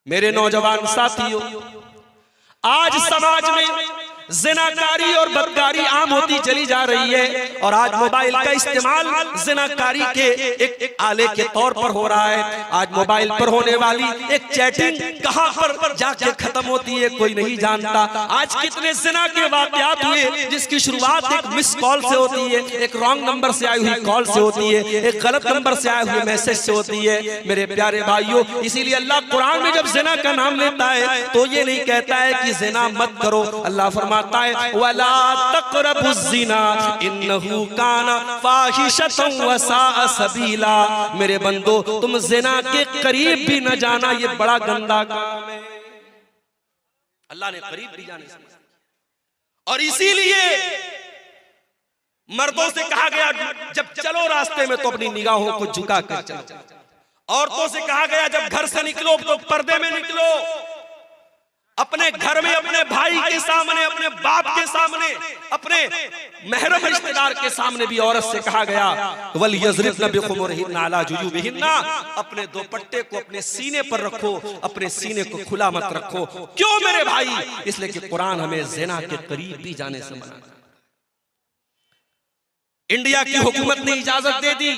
मेरे नौजवान साथियों, आज समाज में ज़िनाकारी और बदकारी आम होती चली जा रही है और आज मोबाइल का इस्तेमाल ज़िनाकारी के एक आले के तौर पर हो रहा है। आज मोबाइल पर होने वाली एक चैटिंग कहां पर जाके खत्म होती है कोई नहीं जानता। आज कितने ज़िना के वाक़यात हुए जिसकी शुरुआत एक मिस कॉल से होती है, एक रॉन्ग नंबर से आई हुई कॉल से होती है, एक गलत नंबर से आए हुए मैसेज से होती है। मेरे प्यारे भाइयों, इसीलिए अल्लाह कुरान में जब ज़िना का नाम लेता है तो ये नहीं कहता है कि ज़िना मत करो। अल्लाह फरमाता है वला तक़रबुज़्ज़िना इन्नहु काना फ़ाहिशतन व साअ सबीला। मेरे बंदो, तुम ज़िना के करीब भी न जाना, ये बड़ा गंदा काम है। अल्लाह ने करीब भी जाने से, और इसीलिए मर्दों से कहा गया जब चलो रास्ते में तो अपनी निगाहों को झुका कर चलो। औरतों से कहा गया जब घर से निकलो तो पर्दे में निकलो। अपने घर में अपने भाई के सामने, अपने बाप के सामने, अपने महरम रिश्तेदार के सामने भी औरत से कहा गया वल यज़रिबन बिखुमुरिहिन्ना अला जुयूबिहिन्ना, अपने दुपट्टे को अपने सीने पर रखो, अपने सीने को खुला मत रखो। क्यों मेरे भाई? इसलिए कि कुरान हमें ज़िना के करीब भी जाने से मना। इंडिया की हुकूमत ने इजाजत दे दी,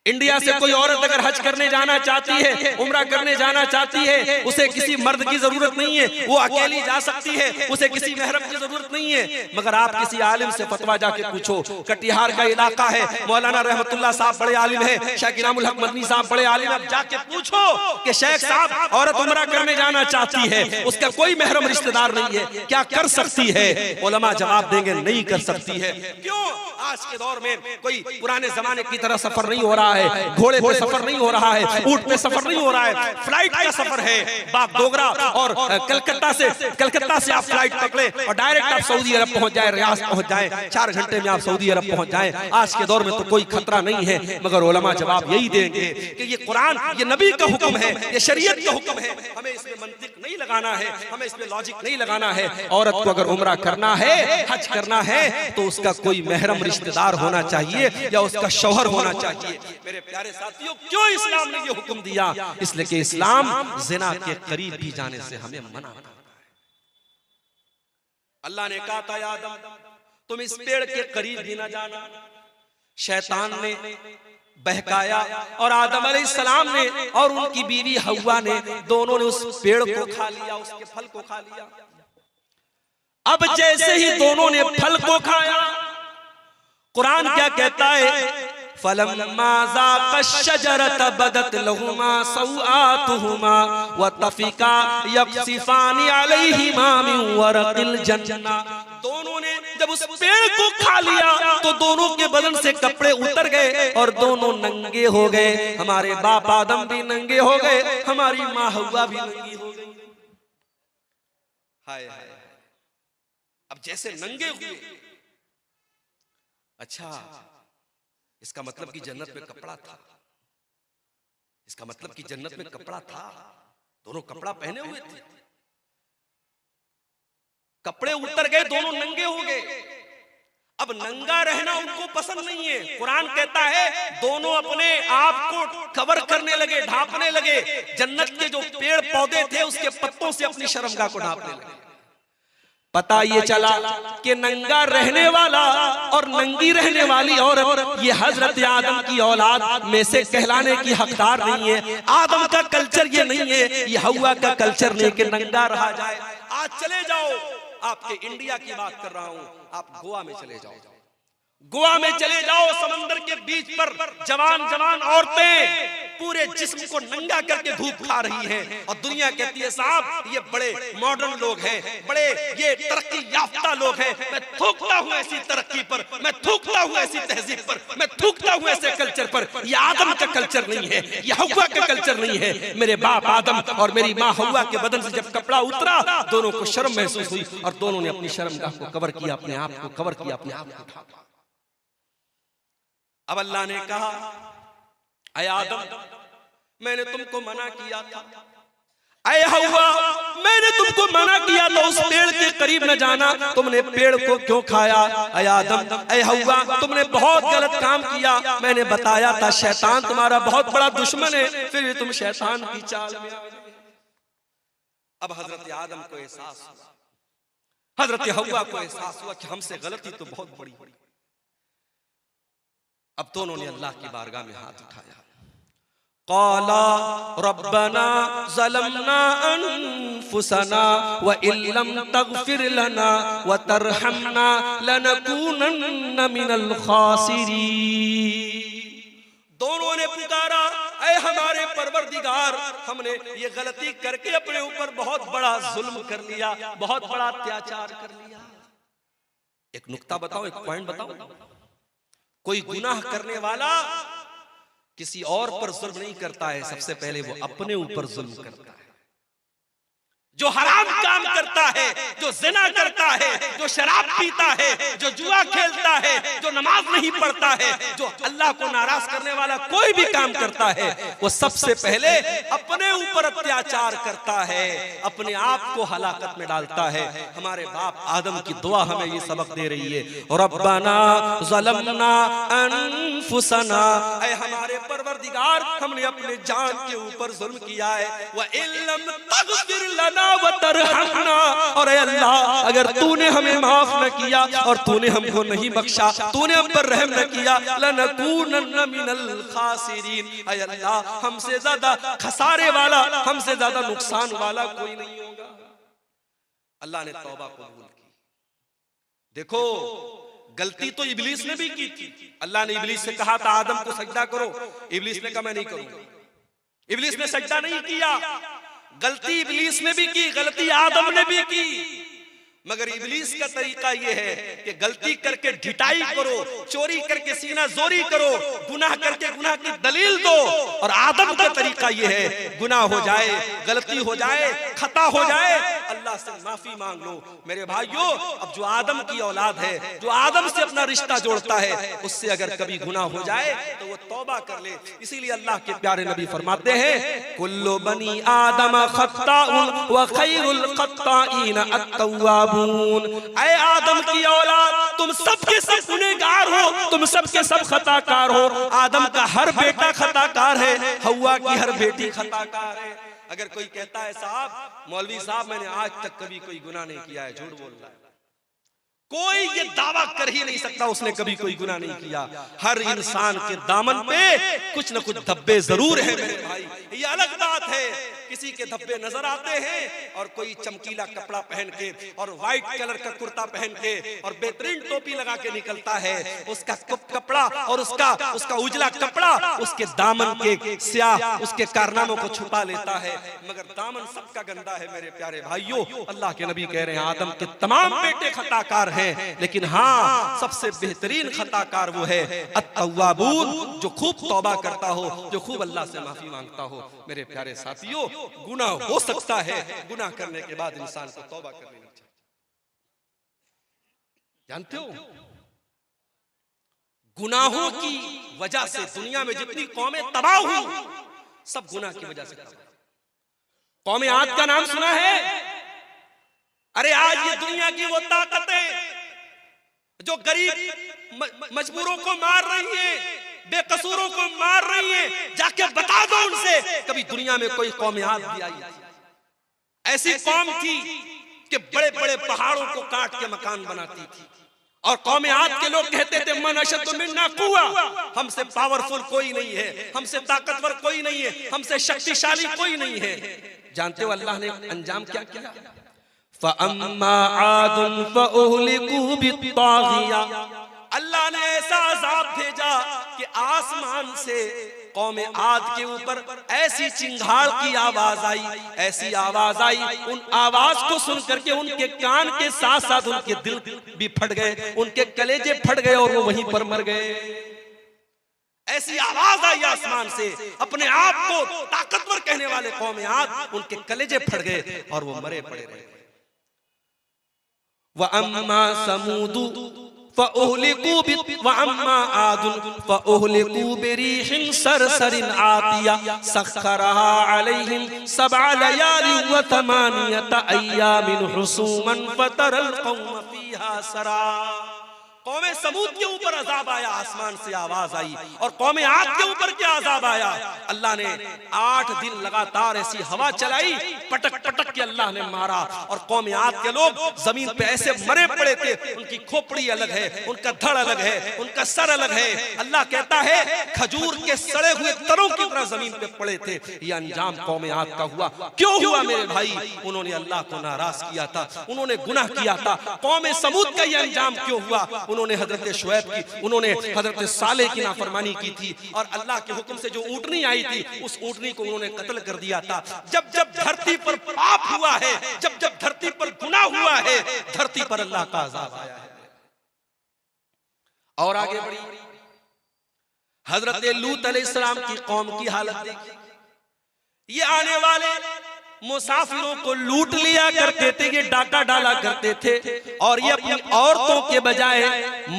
इंडिया से कोई औरत अगर हज करने जाना चाहती है, उम्रा करने जाना चाहती है, उसे किसी मर्द की जरूरत नहीं है, वो अकेली जा सकती है, उसे किसी महरम की जरूरत नहीं है। मगर आप किसी आलिम से फतवा जाके पूछो, कटिहार का इलाका है, मौलाना रहमतुल्लाह साहब बड़े आलिम है, शेख इनामुल हक मदनी साहब बड़े आलिम है, जाके पूछो कि शेख साहब औरत उम्रा करने जाना चाहती है, उसका कोई महरम रिश्तेदार नहीं है, क्या कर सकती है? उलमा जवाब देंगे नहीं कर सकती है। क्यों? आज के दौर में कोई पुराने जमाने की तरह सफर नहीं हो रहा है, घोड़े पे सफर नहीं हो रहा है, ऊंट पे सफर नहीं हो रहा है, फ्लाइट का सफर है। बागडोगरा और कलकत्ता से आप फ्लाइट पकड़े और डायरेक्ट आप सऊदी अरब पहुंच जाए, रियाद पहुंच जाए, 4 घंटे में आप सऊदी अरब पहुंच जाए। आज के दौर में तो कोई खतरा नहीं है। मगर उलमा जवाब यही देंगे कि ये कुरान, ये नबी का हुक्म है, ये शरीयत का हुक्म है, हमें इसमें मंतिक नहीं लगाना है, हमें इसमें लॉजिक नहीं लगाना है। औरत को अगर उम्रा करना है, हज करना है, तो उसका कोई महरम रिश्तेदार होना चाहिए या उसका शौहर होना चाहिए। मेरे प्यारे साथियों, क्यों इस्लाम ने ये हुक्म दिया? इसलिए कि इस्लाम ज़िना के करीब भी जाने से हमें मना करता है। अल्लाह ने कहा था आदम तुम इस पेड़ के करीब भी ना जाना। शैतान ने बहकाया और आदम अलैहिस्सलाम ने और उनकी बीवी हव्वा ने, दोनों ने उस पेड़ को खा लिया, उसके फल को खा लिया। अब जैसे ही दोनों ने फल को खाया, कुरान क्या कहता है? फलम्मा ज़ाक़ा शजरत बदत लहुमा सौआतुहुमा व तफ़िका यक़सिफ़ानी अलैहिमा मिन वरक़िल जन्ना। दोनों ने जब उस पेड़ को खा लिया तो दोनों के बदन से कपड़े उतर गए और दोनों नंगे हो गए। हमारे बाप आदम भी नंगे हो गए, हमारी माँ हव्वा भी नंगी हो गई। हाय हाय, अब जैसे नंगे हुए, अच्छा इसका मतलब कि जन्नत में कपड़ा था, इसका मतलब कि जन्नत में कपड़ा था, दोनों कपड़ा पहने हुए थे, कपड़े उतर गए, दोनों नंगे हो गए। अब नंगा रहना उनको पसंद नहीं है। कुरान कहता है दोनों अपने आप को कवर करने लगे, ढांपने लगे। जन्नत के जो पेड़ पौधे थे उसके पत्तों से अपनी शर्मगाह को ढांपने लगे। पता ये चला कि नंगा रहने वाला और नंगी रहने वाली औरत ये हजरत आदम की औलाद में से कहलाने की हकदार नहीं है। आदम का कल्चर ये नहीं है, ये हव्वा का कल्चर नहीं कि नंगा रहा जाए। आज चले जाओ, आपके इंडिया की बात कर रहा हूं, आप गोवा में चले जाओ, गोवा में चले जाओ, समंदर के बीच पर जवान जवान औरतें पूरे जिस्म को नंगा करके धूप खा रही हैं और दुनिया कहती है साहब ये बड़े मॉडर्न लोग हैं, बड़े ये तरक्की याफ्ता लोग हैं। मैं थूकता हूँ ऐसी तरक्की पर, मैं थूकता हूँ ऐसी तहजीब पर, मैं थूकता हूँ ऐसे कल्चर पर। ये आदम का कल्चर नहीं है, ये हव्वा का कल्चर नहीं है। मेरे बाप आदम और मेरी माँ हव्वा के बदन से जब कपड़ा उतरा, दोनों को शर्म महसूस हुई और दोनों ने अपनी शर्मगाह को कवर किया, अपने आप को कवर किया, अपने आप को ढांका। अब अल्लाह ने कहा ऐ आदम मैंने तुमको मना किया था, ऐ हव्वा मैंने तुमको मना किया था उस पेड़ के करीब न जाना, तुमने पेड़ को क्यों खाया? ऐ आदम ऐ हव्वा तुमने बहुत गलत काम किया। मैंने बताया था शैतान तुम्हारा बहुत बड़ा दुश्मन है, फिर भी तुम शैतान की चाल में आ गए। अब हजरत आदम को एहसास हुआ, हजरत हव्वा को एहसास हुआ कि हमसे गलती तो बहुत बड़ी हुई। अब दोनों ने अल्लाह की बारगाह में हाथ उठाया। क़ाला रब्बना ज़लमना अनफुसना व इल्लम तग़फिर लना व तरहमना लनकूनन्ना मिनल ख़ासिरीन। दोनों ने पुकारा, ऐ हमारे परवरदिगार, हमने ये गलती करके अपने ऊपर बहुत बड़ा जुल्म कर लिया, बहुत बड़ा अत्याचार कर लिया। एक नुक्ता बताओ, एक पॉइंट बताओ, कोई गुनाह करने वाला किसी और पर जुल्म नहीं करता है, सबसे पहले वो अपने ऊपर जुल्म करता है। जो हराम काम करता है, जो जिना करता है, जो शराब पीता है, जो जुआ खेलता है, जो नमाज नहीं पढ़ता है, जो अल्लाह को नाराज करने वाला कोई भी काम करता है, वो सबसे पहले अपने ऊपर अत्याचार करता है, अपने आप को हलाकत में डालता है। हमारे बाप आदम की दुआ हमें ये सबक दे रही है, रब्बना ज़लमना अनफुसना, ऐ हमारे परवरदिगार, हमने अपने जान के ऊपर जुल्म किया है, व इल्लम तग़फिर लना व तरहमना, और अल्लाह अगर तूने हमें माफ न किया और तूने हमको नहीं बख्शा, तूने हम पर रहम न किया, लनकूनन्ना मिनल खासिरीन, ऐ अल्लाह हमसे ज्यादा खसारे वाला, हमसे ज्यादा नुकसान वाला कोई नहीं होगा। अल्लाह ने तौबा कबूल की। देखो, गलती तो इब्लीस ने भी की थी। अल्लाह ने इब्लीस से कहा था आदम को सजदा करो, इब्लीस ने कहा मैं नहीं करूंगा। इब्लीस ने सजदा नहीं किया। गलती इब्लीस ने भी की, गलती आदम ने भी की, मगर इब्लीस का तरीका यह है कि गलती करके ढिठाई करो, चोरी करके सीना जोरी करो, गुनाह करके गुनाह की दलील दो। और आदम का तरीका यह है, गुनाह हो जाए, गलती हो जाए, खता हो जाए, अल्लाह से माफी मांग लो। मेरे भाइयों, अब जो आदम की औलाद है, जो आदम से अपना रिश्ता जोड़ता है, उससे अगर कभी गुनाह हो जाए तो वो तौबा कर ले। इसीलिए अल्लाह के प्यारे नबी फरमाते हैं, कुल्लु बनी आदम खत्ताउन व खैरुल खत्ताईन अत-तव्वाबून। ऐ आदम की औलाद, तुम सबके सब गुनहगार हो, तुम सबके सब खताकार हो। आदम का हर बेटा खताकार है, हव्वा की हर बेटी खताकार है। अगर कोई कहता है साहब, मौलवी साहब मैंने आज तक कभी कोई गुनाह नहीं किया है, झूठ बोल रहा है। कोई ये दावा कर ही नहीं सकता उसने कभी कोई गुनाह नहीं किया। हर इंसान के दामन पे कुछ न कुछ धब्बे जरूर है मेरे भाई। ये अलग बात है, किसी के धब्बे नजर आते हैं और कोई चमकीला कपड़ा पहन के और व्हाइट कलर का कुर्ता पहन के और बेहतरीन टोपी लगा के निकलता है, उसका कपड़ा और उसका उजला कपड़ा उसके दामन के स्याह उसके कारनामों को छुपा लेता है, मगर दामन सबका गंदा है मेरे प्यारे भाइयों। अल्लाह के नबी कह रहे हैं आदम के तमाम बेटे खताकार हैं, लेकिन हाँ सबसे बेहतरीन खताकार वो है अत-तव्वाबून, जो खूब तौबा करता हो, जो खूब अल्लाह से माफी मांगता हो। मेरे प्यारे साथियों, गुनाह हो सकता है, गुनाह करने के बाद इंसान को तौबा कर लेनी चाहिए। जानते हो, गुनाहों की वजह से दुनिया में जितनी कौमें तबाह हुई, सब गुनाह की वजह से। कौम आद का नाम सुना है? अरे आज ये दुनिया की वो ताकतें जो गरीब मजबूरों को मार रही है, बेकसूरों को मार रही है, जाके बता दो उनसे कभी दुनिया में कोई कौम आद भी आई? ऐसी कौम थी कि बड़े बड़े पहाड़ों को काट के मकान बनाती थी, और कौम आद के लोग कहते थे मन अशद्दु मिन्ना कुव्वा, हमसे पावरफुल कोई नहीं है, हमसे ताकतवर कोई नहीं है, हमसे शक्तिशाली कोई नहीं है। जानते हो अल्लाह ने अंजाम क्या किया? फ़अम्मा आदुन फ़उहलिकू बित्ताग़िया, अल्लाह ने ऐसा अज़ाब भेजा कि आसमान से कौम आद के ऊपर ऐसी चिंगाड़ की आवाज आई, ऐसी आवाज आई, उन आवाज को सुन करके उनके कान के साथ साथ उनके दिल भी फट गए, उनके कलेजे फट गए और वो वहीं पर मर गए। ऐसी आवाज आई आसमान से, अपने आप को ताकतवर कहने वाले कौम आद, उनके कलेजे फट गए और वो मरे पड़े रहे। वअम्मा समूदु फ़उहलिकू वअम्मा आदुन फ़उहलिकू बिरीहिन सरसरिन आतिया सख्खरहा अलैहिम सबअ लयालिन व थमानियत अय्यामिन हुसूमन फतरल कौम फीहा सरा। कौमे समूद के ऊपर अजाब आया, आसमान से आवाज आई, और कौमे आद के ऊपर क्या अजाब आया, अल्लाह ने 8 दिन लगातार ऐसी हवा चलाई, पटक पटक के अल्लाह ने मारा, और कौमे आद के लोग जमीन पे ऐसे मरे पड़े थे, उनकी खोपड़ी अलग है, उनका धड़ अलग है, उनका सर अलग है। अल्लाह कहता है खजूर के सड़े हुए तरों की तरह जमीन पे पड़े थे। ये अंजाम कौमे आद का हुआ। क्यों हुआ मेरे भाई? उन्होंने अल्लाह को नाराज किया था, उन्होंने गुनाह किया था। कौमे समूद का ये अंजाम क्यों हुआ? उन्होंने हजरत शुएब की, उन्होंने हजरत सालेह की नाफरमानी की थी, और अल्लाह के हुक्म से जो ऊँटनी आई थी उस ऊँटनी को उन्होंने कत्ल कर दिया था। जब जब धरती पर पाप हुआ है, जब जब धरती पर गुनाह हुआ है, धरती पर अल्लाह का अज़ाब आया है। और आगे बढ़ी, हजरत लूत अलैहिस्सलाम की कौम की हालत देखिए। ये आने वाले मुसाफिरों को लूट लिया करते थे, ये डाका डाला करते थे, और ये अपनी औरतों के बजाय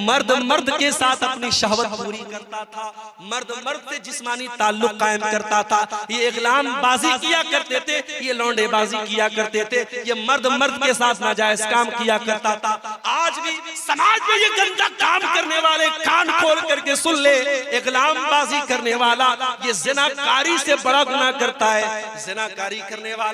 मर्द मर्द के साथ अपनी शहवत पूरी करता था, मर्द मर्द से जिस्मानी ताल्लुक कायम करता था। ये इगलाम बाजी किया करते थे, ये लौंडेबाजी किया करते थे, ये मर्द मर्द के साथ नाजायज काम किया करता था। आज भी समाज में ये गंदा काम करने वाले कान खोल करके सुन ले, इगलाम बाजी करने वाला ये ज़िनाकारी से बड़ा गुनाह करता है। ज़िनाकारी करने वाला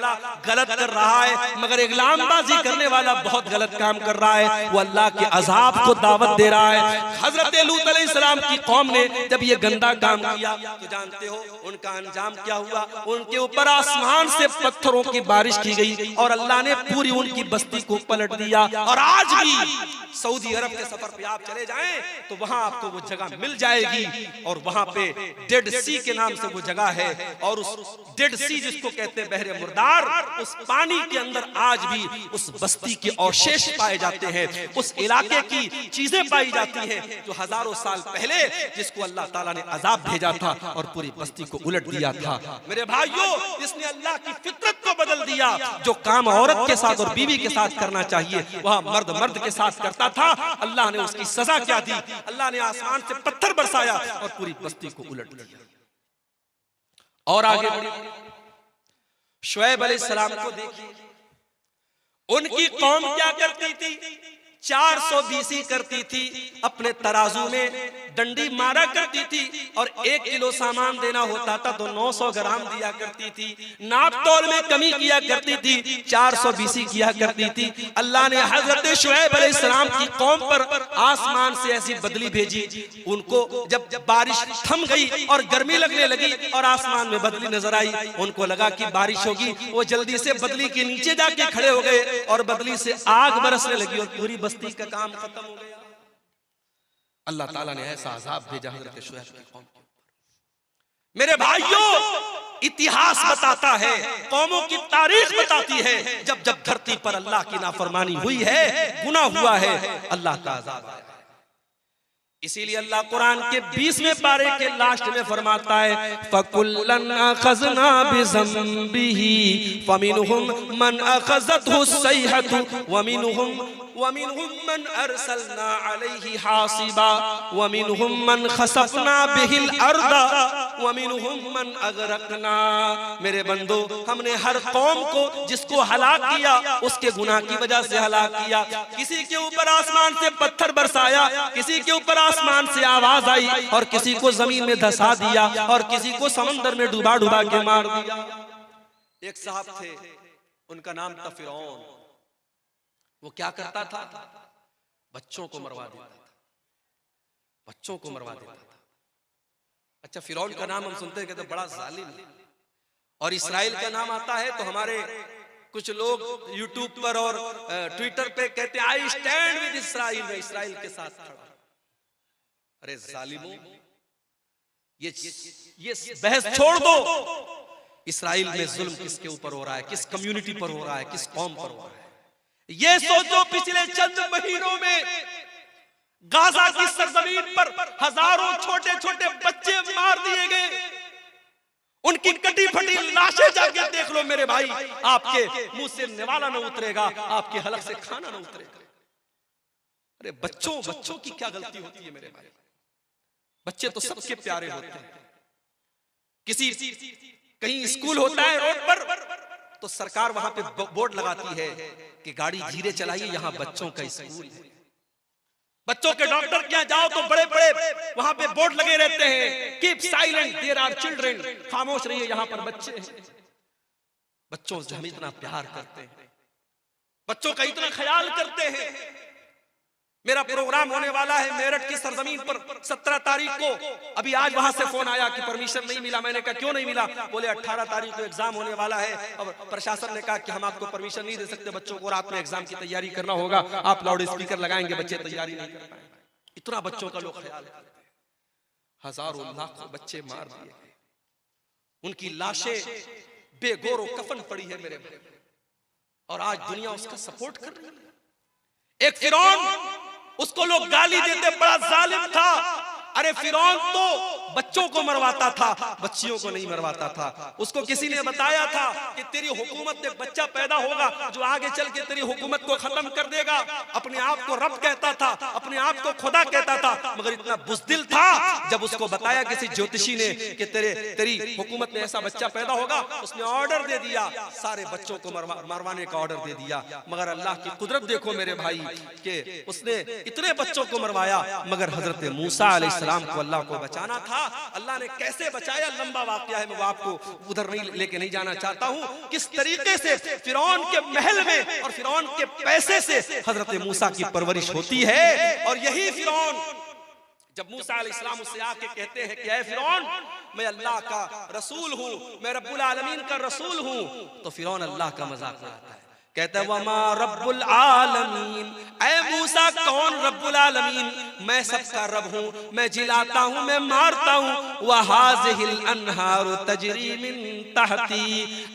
गलत कर रहा है, मगर इगलामबाजी करने वाला बहुत गलत काम कर रहा है, वो अल्लाह के अजाब को दावत दे रहा है। हजरत लूत अलैहिस्सलाम की कौम ने जब ये गंदा काम किया तो जानते हो उनका अंजाम क्या हुआ? उनके ऊपर आसमान से पत्थरों की बारिश की गई, और अल्लाह ने पूरी उनकी बस्ती को पलट दिया। और आज भी सऊदी अरब के सफर पे आप चले जाएं तो वहां आपको वो जगह मिल जाएगी, और वहां पे डेड सी के नाम से वो जगह है, और उस डेड सी जिसको कहते हैं बहरे मुर्दार, उस पानी के अंदर आज भी उस बस्ती के अवशेष पाए जाते हैं, उस इलाके की चीजें पाई जाती हैं जो हजारों साल पहले जिसको अल्लाह ताला ने अजाब भेजा था और पूरी बस्ती को उलट दिया था। मेरे भाइयों, इसने अल्लाह की फितरत को बदल दिया। जो काम औरत के साथ और बीवी के साथ करना चाहिए वह मर्द मर्द के साथ करता था। अल्लाह ने उसकी सजा क्या दी? अल्लाह ने आसमान से पत्थर बरसाया और पूरी बस्ती को उलट दिया। और आगे शुएब अलैहिस्सलाम को देखिए, उनकी कौम क्या करती थी? 400 बीसी करती थी, अपने तराजू में डंडी मारा करती थी, और 1 किलो सामान देना होता था तो 900 ग्राम दिया करती थी। नाप तोल में कमी किया करती थी, 400 बीसी किया करती थी। अल्लाह ने हजरत शुएब अलैहिस्सलाम की कौम पर आसमान से ऐसी बदली भेजी, उनको जब बारिश थम गई और गर्मी लगने लगी और आसमान में बदली नजर आई, उनको लगा कि बारिश होगी, वो जल्दी से बदली के नीचे जाके खड़े हो गए, और बदली से आग बरसने लगी और पूरी बस्ती का काम खत्म हो गया। अल्लाह ताला ने ऐसा अजाब भेजा हजरत शुएब की कौम के ऊपर। मेरे भाइयों, इतिहास बताता है, कौमों की तारीख बताती है, जब जब धरती पर अल्लाह की नाफरमानी हुई है, गुनाह हुआ है, अल्लाह का अजाब आया है। इसीलिए अल्लाह कुरान के 20वें पारे के लास्ट में फरमाता है, फकुल्लन अखज़ना बिज़ंबिही फमिनहुम मन अखज़तहु सयहतु वमिनहुम मन अरसलना अलैहि हासिबा वमिनहुम मन खसफना बिहिल अर्दा वमिनहुम मन अगरकना। मेरे बंदो, हमने हर कौम को जिसको हलाक किया उसके गुनाह की वजह से हलाक किया। किसी के ऊपर आसमान से पत्थर बरसाया, किसी के ऊपर आसमान से आवाज आई, और किसी को जमीन में धसा दिया, और किसी को समंदर में डुबा डुबा के मार दिया। एक साहब थे, उनका नाम था फिरौन। वो क्या करता था? बच्चों को मरवा देता था, बच्चों को मरवा देता था। अच्छा, फिरौन का नाम हम सुनते हैं कहते बड़ा जालिम, और इस्राइल का नाम आता है तो हमारे कुछ लोग यूट्यूब पर और ट्विटर पे कहते हैं आई स्टैंड विद इस्राइल, मैं इस्राइल के साथ खड़ा। अरे जालिमों, ये बहस छोड़ दो। इस्राइल में जुल्म किसके ऊपर हो रहा है? किस कम्युनिटी पर हो रहा है? किस कौम पर हो रहा है? ये सोचो, पिछले चंद महीनों में गाजा की सरजमीन पर हजारों छोटे छोटे बच्चे मार दिए गए, उनकी कटी फटी लाशें जाके देख लो मेरे भाई, आपके मुंह से निवाला न उतरेगा, आपके हलक से खाना न उतरेगा। अरे बच्चों की क्या गलती होती है मेरे भाई? बच्चे तो सबके प्यारे होते हैं। किसी कहीं स्कूल होता है रोड पर तो सरकार वहां पे बोर्ड लगाती है कि गाड़ी धीरे चलाइए, यहाँ बच्चों का स्कूल है। बच्चों के डॉक्टर के यहाँ जाओ तो बड़े बड़े वहां पे बोर्ड लगे रहते हैं, keep silent there are children, खामोश रहिए यहाँ पर बच्चे हैं। बच्चों से हम इतना प्यार करते हैं, बच्चों का इतना ख्याल करते हैं। मेरा प्रोग्राम होने वाला है मेरठ की सरजमीन पर 17 तारीख को। अभी आज वहां से फोन आया कि परमिशन नहीं मिला। मैंने कहा क्यों नहीं मिला? बोले 18 तारीख को एग्जाम होने वाला है और प्रशासन ने कहा कि हम आपको परमिशन नहीं दे सकते, बच्चों को रात में एग्जाम की तैयारी करना होगा, आप लाउड स्पीकर लगाएंगे, बच्चे तैयारी नहीं कर पाएंगे। इतना बच्चों का लोग ख्याल करते हैं। हजारों लाखों बच्चे मार दिए गए, उनकी लाशें बेगौर कफन पड़ी है मेरे भाई, और आज दुनिया उसका सपोर्ट कर रही है। एक फिरौन, उसको लोग गाली देते बड़ा जालिम था। अरे फिरौन तो बच्चों को मरवाता था, बच्चियों को नहीं मरवाता था। उसको किसी ने बताया था कि तेरी हुकूमत में बच्चा पैदा होगा जो आगे चल के तेरी हुकूमत को खत्म कर देगा। अपने आप को रब कहता था, अपने आप को खुदा कहता था, मगर इतना बुज़दिल था, जब उसको बताया किसी ज्योतिषी ने कि तेरी हुकूमत में ऐसा बच्चा पैदा होगा, उसने ऑर्डर दे दिया, सारे बच्चों को मरवाने का ऑर्डर दे दिया। मगर अल्लाह की कुदरत देखो मेरे भाई कि उसने इतने बच्चों को मरवाया, मगर हजरत मूसा अलैहिस्सलाम को अल्लाह को बचाना था। अल्लाह ने कैसे बचाया, लंबा वाकया है, मैं आपको उधर नहीं लेके नहीं जाना चाहता हूं। किस तरीके से फिरौन के महल में और फिरौन के पैसे से हजरत मूसा की परवरिश होती है। और यही फिरौन, जब मूसा अलैहिस्सलाम उससे आके कहते हैं कि ऐ फिरौन, मैं अल्लाह का रसूल हूं, मैं रब्बुल आलमीन का रसूल हूं, तो फिरौन अल्लाह का मजाक उड़ाता है, कहता है वमा रब्बुल आलमीन, ऐ मूसा कौन रब्बुल आलमीन? मैं सबका रब हूँ, मैं जिलाता हूँ, मैं मारता हूँ। वहाज़िहिल अन्हारु तजरी मिन तहती,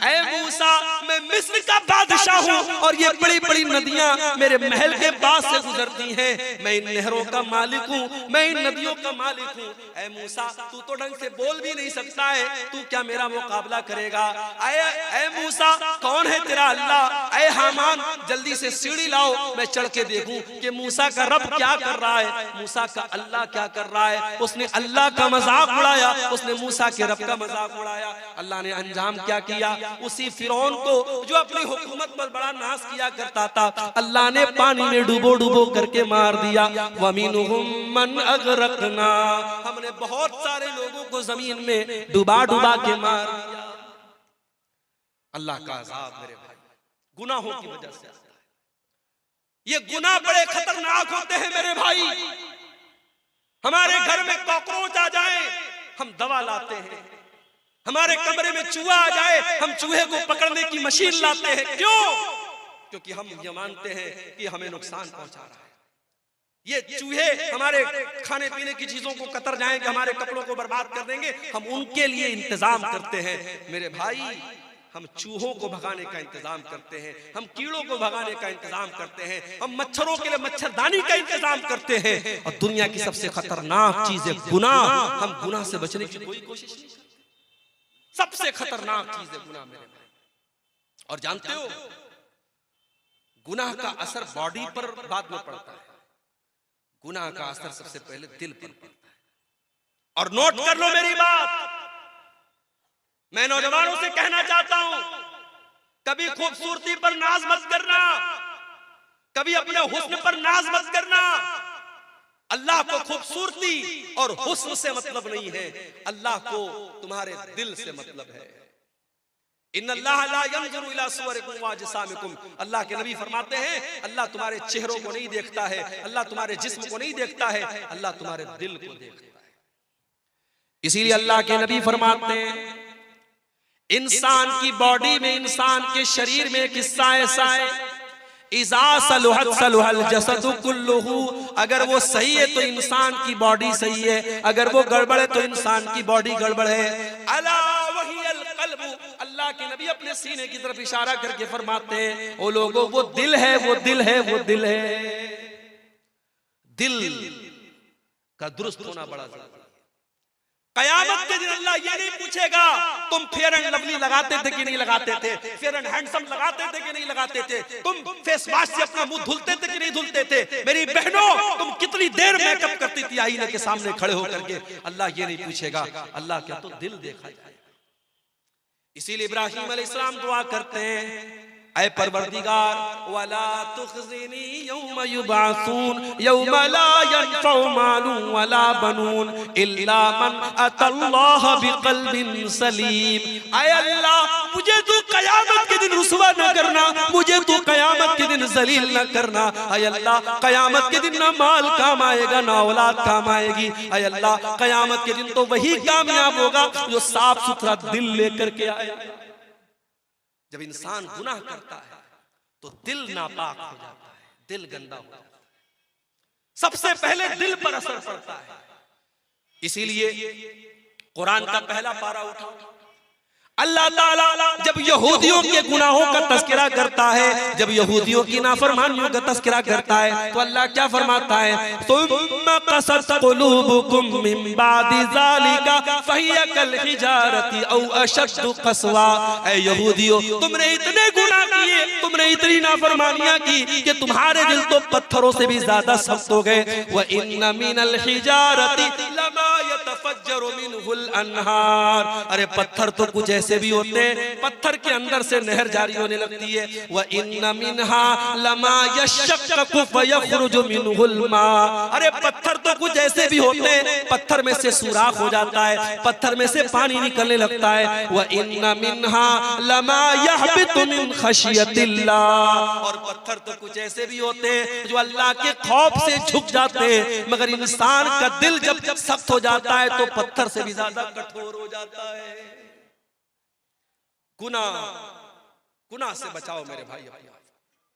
ऐ मूसा मैं मिस्र का बादशाह हूँ और ये बड़ी बड़ी नदियाँ मेरे महल के पास से गुजरती हैं। मैं इन नहरों का मालिक हूँ, मैं इन नदियों का मालिक हूँ। ऐ मूसा तू तो ढंग से बोल भी नहीं सकता है, तू क्या मेरा मुकाबला करेगा? ऐ मूसा कौन है तेरा अल्लाह? ऐ हामान जल्दी से सीढ़ी लाओ, मैं चढ़ के देखूं कि मूसा का रब क्या कर रहा है, मूसा का अल्लाह क्या कर रहा है। उसने अल्लाह का मजाक उड़ाया, उसने मूसा के रब का मजाक उड़ाया। अल्लाह ने अंजाम क्या किया? उसी फिरौन को जो अपनी हुकूमत पर बड़ा नाश किया करता था, अल्लाह ने पानी में डुबो डुबो करके मार दिया। वमिनहुम मन अगरकना, हमने बहुत सारे लोगों को जमीन में डुबा डुबा के मार दिया। अल्लाह का अज़ाब मेरे भाई गुनाहों की वजह से आता है। ये गुनाह बड़े खतरनाक होते हैं मेरे भाई। हमारे घर में कॉकरोच आ जाए, हम दवा लाते हैं। हमारे कमरे में चूहा आ जाए, हम चूहे को पकड़ने की मशीन लाते हैं। क्यों? क्योंकि हम ये मानते हैं कि हमें नुकसान पहुंचा रहा है। ये चूहे हमारे खाने पीने की चीजों को कतर जाएंगे, हमारे कपड़ों को बर्बाद कर देंगे, हम उनके लिए इंतजाम करते हैं। मेरे भाई हम चूहों को भगाने का इंतजाम करते हैं, हम कीड़ों को भगाने का इंतजाम करते हैं, हम मच्छरों के लिए मच्छरदानी का इंतजाम करते हैं। और दुनिया की सबसे खतरनाक चीज है गुनाह। हम गुनाह से बचने की कोई कोशिश नहीं करते। सबसे खतरनाक चीज है गुनाह मेरे भाई। और जानते हो गुनाह का असर बॉडी पर बाद में पड़ता है, गुनाह का असर सबसे पहले दिल पर पड़ता है। और नोट कर लो मेरी बात, मैं नौजवानों से कहना चाहता हूं, कभी खूबसूरती पर नाज मत करना, कभी अपने हुस्न पर नाज मत करना। अल्लाह को खूबसूरती और हुस्न से मतलब नहीं है, अल्लाह को तुम्हारे दिल से मतलब है। इन्नल्लाह ला यंजुरु इला सुवरिकुम व अजसामिकुम, अल्लाह के नबी फरमाते हैं अल्लाह तुम्हारे चेहरों को नहीं देखता है, अल्लाह तुम्हारे जिस्म को नहीं देखता है, अल्लाह तुम्हारे दिल को देखता है। इसीलिए अल्लाह के नबी फरमाते हैं इंसान की बॉडी में, इंसान के शरीर में एक हिस्सा ऐसा है, इज़ा सलुहत सलुहल जसदु कुल्लुहु, अगर वो सही है तो इंसान की बॉडी सही है, अगर वो गड़बड़ है तो इंसान की बॉडी गड़बड़ है। अला वहियल क़ल्बु, अल्लाह के नबी अपने सीने की तरफ इशारा करके फरमाते हैं ओ लोगों वो दिल है, वो दिल है, वो दिल है। दिल का दुरुस्त होना बड़ा जरूरी है। कयामत के दिन अल्लाह ये नहीं पूछेगा तुम फेयर एंड लवली लगाते थे कि नहीं लगाते थे, फेयर एंड हैंडसम लगाते थे कि नहीं लगाते थे, तुम फेस वॉश से अपना मुंह धुलते थे कि नहीं धुलते थे, मेरी बहनों तुम कितनी देर मेकअप करती थी आईने के सामने खड़े होकर के। अल्लाह ये नहीं पूछेगा, अल्लाह क्या तो दिल देखा जाए। इसीलिए इब्राहीम अलैहिस्सलाम दुआ करते हैं ऐ परवरदिगार वला तुखज़िनी यौम युबासून यौम ला यनफ़उ मालुन वला बनून इल्ला मन अतल्लाह बिक़ल्बिन सलीम। ऐ अल्लाह मुझे तू क़यामत के दिन रुसवा न करना, मुझे तू क़यामत के दिन ज़लील न करना। ऐ अल्लाह क़यामत के दिन ना माल काम आएगा ना औलाद काम आएगी। ऐ अल्लाह क़यामत के दिन तो वही कामयाब होगा जो साफ सुथरा दिल लेकर के आएगा। जब इंसान गुनाह करता है तो दिल नापाक हो जाता है, दिल गंदा हो जाता है, सबसे पहले दिल पर असर पड़ता है। इसीलिए कुरान का पहला पारा उठाओ, अल्लाह ताला जब यहूदियों के गुनाहों का तज़किरा करता है, जब यहूदियों की नाफरमानियों का तज़किरा करता है, तो अल्लाह क्या फरमाता है, सुम्मा क़सत क़ुलूबुकुम मिन बादि ज़ालिका फ़हिय कल हिजारति औ अशद्दु क़स्वा। ऐ यहूदियों, तुमने इतने गुनाह किए, तुमने इतनी नाफरमानियां की कि तुम्हारे दिल तो पत्थरों से भी ज्यादा सख्त हो गए। व इन्न मिनल हिजारति लमा यतफज्जरु मिनहुल अनहार। अरे पत्थर तो कुछ ऐसे भी होते हैं, पत्थर के अंदर से नहर जारी होने लगती है। व इन्न मिनहा लमा यशक्ककु फयखरुजु मिनहुल मा। अरे पत्थर तो कुछ ऐसे भी होते हैं, पत्थर में से सुराख हो जाता है, पत्थर में से पानी निकलने लगता है। व इन्न मिनहा लमा यहबितु मिन खशियतिल्लाह। और पत्थर तो कुछ ऐसे भी होते हैं जो अल्लाह के खौफ से झुक जाते हैं, मगर इंसान का दिल जब सख्त हो जाता है तो पत्थर से भी ज्यादा कठोर हो जाता है। गुनाह से बचाओ मेरे भाई,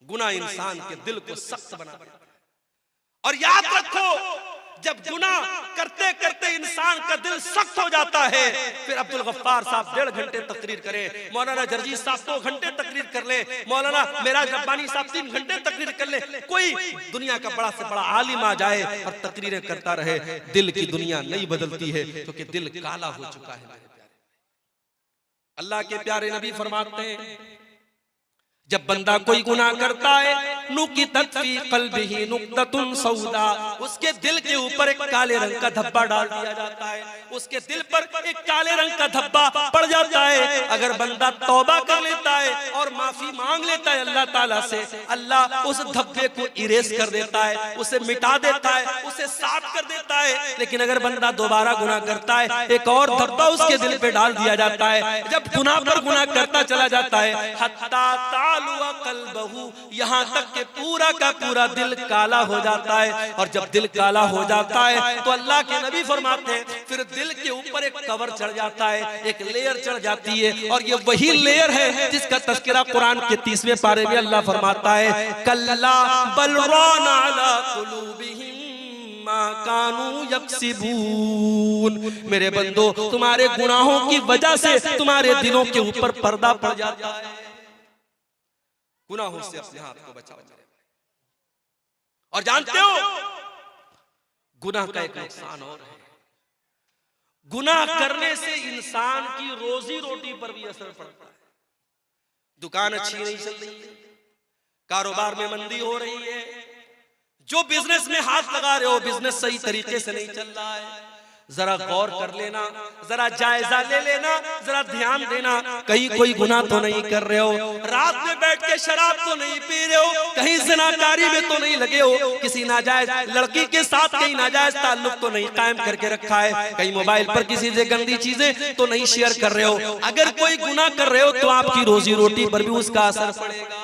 गुनाह इंसान के दिल को सख्त बना देता है। और याद रखो, जब गुनाह करते करते इंसान का दिल सख्त हो जाता है, फिर अब्दुल गफ्फार साहब 1.5 घंटे तकरीर करें, मौलाना जर्जी साहब 2 घंटे तकरीर कर ले, मौलाना मेराज रब्बानी साहब 3 घंटे तकरीर कर ले, कोई दुनिया का बड़ा से बड़ा आलिम आ जाए और तकरीरें करता रहे, दिल की दुनिया नहीं बदलती है, क्योंकि दिल काला हो चुका है। अल्लाह के प्यारे नबी फरमाते हैं, जब बंदा कोई गुनाह करता है, नुकितत फी क़ल्बिही नुक्ततुन सौदा, उसके दिल के ऊपर एक काले रंग का धब्बा डाल दिया जाता है, उसके दिल पर एक काले रंग का धब्बा पड़ जाता है। अगर बंदा तौबा कर लेता है और माफी मांग लेता है अल्लाह ताला से, अल्लाह उस धब्बे को इरेज कर देता है, उसे मिटा देता है, उसे साफ कर देता है। लेकिन अगर बंदा दोबारा गुनाह करता है, एक और धब्बा उसके दिल पे डाल दिया जाता है। जब गुनाह पर गुनाह करता चला जाता है, हत्ता कल्बहू, यहाँ तक के पूरा का पूरा दिल काला हो जाता है। और जब दिल काला हो जाता है तो अल्लाह के नबी फरमाते हैं, फिर दिल के ऊपर एक कवर चढ़ जाता है, एक लेयर चढ़ जाती है। और ये वही लेयर है जिसका तज़किरा कुरान के 30वें पारे में अल्लाह फरमाता है, कल्ला बल राना अला कुलूबिहिम मा कानू यक्सिबून। मेरे बंदो, तुम्हारे गुनाहों की वजह से तुम्हारे दिलों के ऊपर पर्दा पड़ जाता है। गुनाहों से अपने हाथ को बचाओ। और जानते हो, गुनाह का एक नुकसान और है, गुनाह करने से इंसान की रोजी रोटी पर भी असर पड़ता है। दुकान अच्छी नहीं चल रही है, कारोबार में मंदी हो रही है, जो बिजनेस में हाथ लगा रहे हो बिजनेस सही तरीके से नहीं चल रहा है, जरा गौर कर लेना, जरा जायजा ले लेना, जरा ध्यान देना, कहीं कोई गुनाह तो नहीं कर रहे हो, रात में बैठ के शराब तो नहीं पी रहे हो, कहीं ज़िनाकारी में तो नहीं लगे हो, किसी नाजायज लड़की के साथ कहीं नाजायज ताल्लुक तो नहीं कायम करके रखा है, कहीं मोबाइल पर किसी से गंदी चीजें तो नहीं शेयर कर रहे हो। अगर कोई गुनाह कर रहे हो तो आपकी रोजी रोटी पर भी उसका असर पड़ेगा।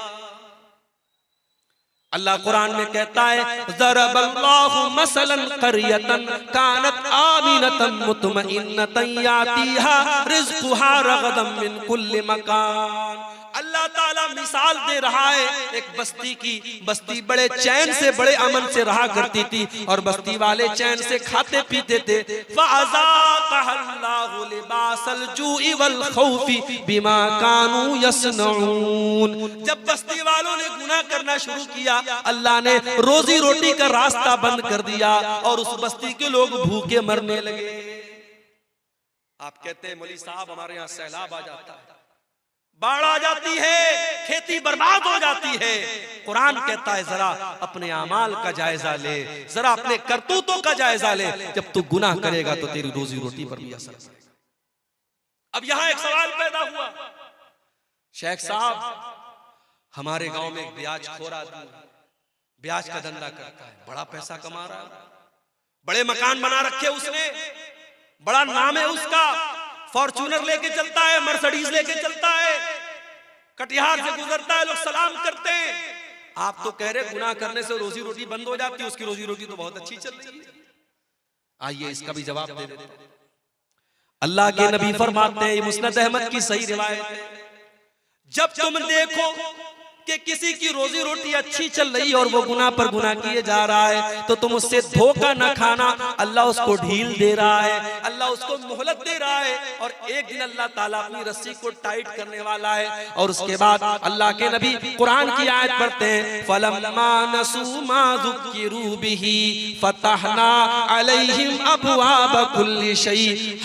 अल्लाह कुरान में कहता है, ज़रबल्लाहु मसलन क़रियतन कानत आमिनतन मुतमइन्नतन यातीहा रिज़्क़ुहा रग़दन मिन कुल्लि मकान। अल्लाह ताला मिसाल दे रहा है एक बस्ती की। बस्ती बड़े चैन से, बड़े अमन से रहा करती थी और बस्ती वाले चैन से खाते पीते थे। फ़अज़ाक़हल्लाहु लिबासल जूइ वल खौफ़ि बिमा कानू यस्नऊन। जब बस्ती वालों ने गुनाह करना शुरू किया, अल्लाह ने रोजी रोटी का रास्ता बंद कर दिया और उस बस्ती के लोग भूखे मरने लगे। आप कहते हैं मौलवी साहब हमारे यहाँ सैलाब आ जाता है, बाढ़ आ जाती है, खेती बर्बाद हो जाती है। कुरान कहता है जरा अपने अमाल का जायजा ले, जरा अपने करतूतों का जायजा ले। जब तू गुनाह करेगा तो तेरी रोजी रोटी पर भी असर पड़ेगा। अब यहां एक सवाल पैदा हुआ, शेख साहब हमारे गांव में एक ब्याज खोर आदमी ब्याज का धंधा करता है, बड़ा पैसा कमा रहा है, बड़े मकान बना रखे उसने, बड़ा नाम है उसका, फॉर्च्यूनर लेके चलता है, मर्सिडीज लेके चलता है, कटिहार से गुजरता है, लोग सलाम करते हैं। आप तो कह रहे गुनाह करने से रोजी रोटी बंद हो जाती है, उसकी रोजी रोटी तो बहुत अच्छी चल रही है। आइए इसका भी जवाब दे देते हैं। अल्लाह के नबी फरमाते हैं, मुस्नद अहमद की सही रिवायत है, जब तुम देखो कि किसी की रोजी रोटी अच्छी चल रही है और वो गुनाह पर गुनाह किए जा रहा है, तो तुम उससे धोखा न खाना। अल्लाह उसको ढील दे रहा है, अल्लाह उसको मोहलत दे रहा है, और एक दिन अल्लाह ताला अपनी रस्सी को टाइट करने वाला है। और उसके बाद अल्लाह के नबी कुरान की आयत पढ़ते हैं, फलम्मा नसू मा ज़ुक्किरू बिही फतहना अलैहिम अबवाब कुल्ली शै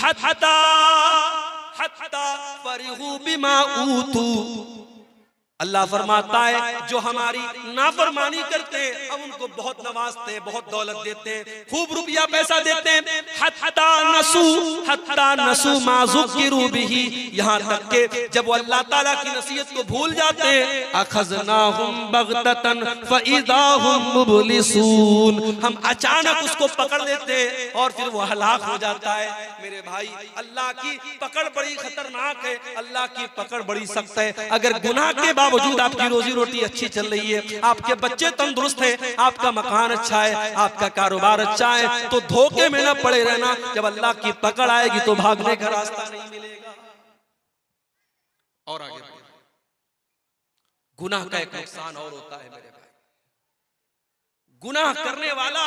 हत्ता फरिहू बिमा ऊतू। अल्लाह फरमाता है जो हमारी नाफरमानी करते हैं हम उनको बहुत नवाजते हैं, बहुत दौलत देते हैं, खूब रुपया पैसा देते हैं। हत्ता नसू मा ज़ुक्किरू बिही, यहाँ तक के जब वो अल्लाह ताला की नसीहत को भूल जाते हैं, अखज़नाहुम बग़ततन फ़इज़ा हुम मुब्लिसून, हम अचानक उसको पकड़ लेते हैं और फिर वो हलाक हो जाता है। मेरे भाई, अल्लाह की पकड़ बड़ी खतरनाक है, अल्लाह की पकड़ बड़ी सख्त है। अगर गुनाह के बावजूद आपकी रोजी रोटी अच्छी चल रही है, आपके बच्चे तंदुरुस्त हैं, आपका मकान अच्छा है, आपका कारोबार अच्छा है, तो धोखे में ना पड़े रहना। जब अल्लाह की पकड़ आएगी तो भागने का रास्ता नहीं मिलेगा। और आगे गुनाह का एक नुकसान और होता है मेरे भाई, गुनाह करने वाला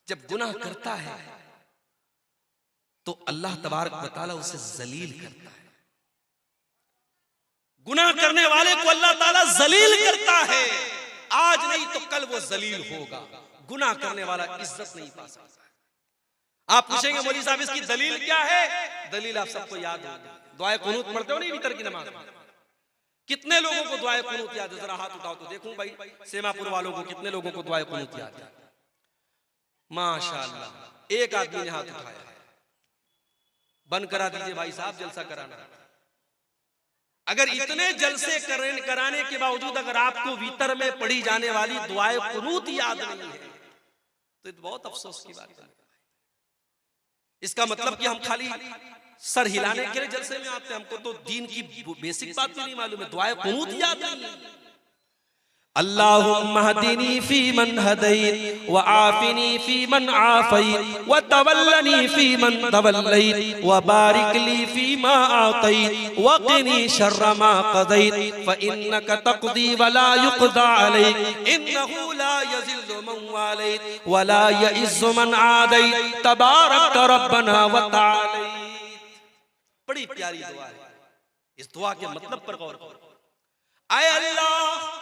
जब गुनाह करता है तो अल्लाह तबारक व तआला उसे जलील करता है। गुनाह करने वाले को अल्लाह ताला जलील करता है, आज नहीं तो कल वो जलील होगा। गुनाह करने वाला इज्जत नहीं पा सकता। आप पूछेंगे मौलवी साहब इसकी दलील क्या है? दलील आप सबको याद होगी, दुआए कुनूत पढ़ते हो नहीं वितर की नमाज में? कितने लोगों को दुआए कुनूत याद है? जरा हाथ उठाओ तो देखूं भाई, सेमापुर वालों को कितने लोगों को दुआए कुनूत याद है? माशाअल्लाह, एक आदमी ने हाथ उठाया। बंद करा दीजिए भाई साहब, जलसा कराना। अगर इतने जलसे कराने के बावजूद अगर आपको वितर में पढ़ी जाने वाली दुआए कुनूत याद नहीं है तो ये बहुत अफसोस की बात है। इसका मतलब कि हम खाली सर हिलाने के लिए जलसे में आते हैं, हमको तो दीन की बेसिक बात भी नहीं मालूम है, दुआए कुनूत याद नहीं है। अल्लाहुम्मा हदीनी फीमन हदैत व आफिनी फीमन आफैत व तवल्लनी फीमन तवल्लैत व बारिक ली फीमा आतैत व क़िनी शर्र मा क़दैत फ इन्नका तक़दी व ला युक़दा अलैक इन्नहु ला यज़िल्लु मन वालैत व ला यइज़्ज़ु मन आदैत तबारक रब्बना व तआला। बड़ी प्यारी दुआ है, इस दुआ के मतलब पर गौर करो। आए अल्लाह,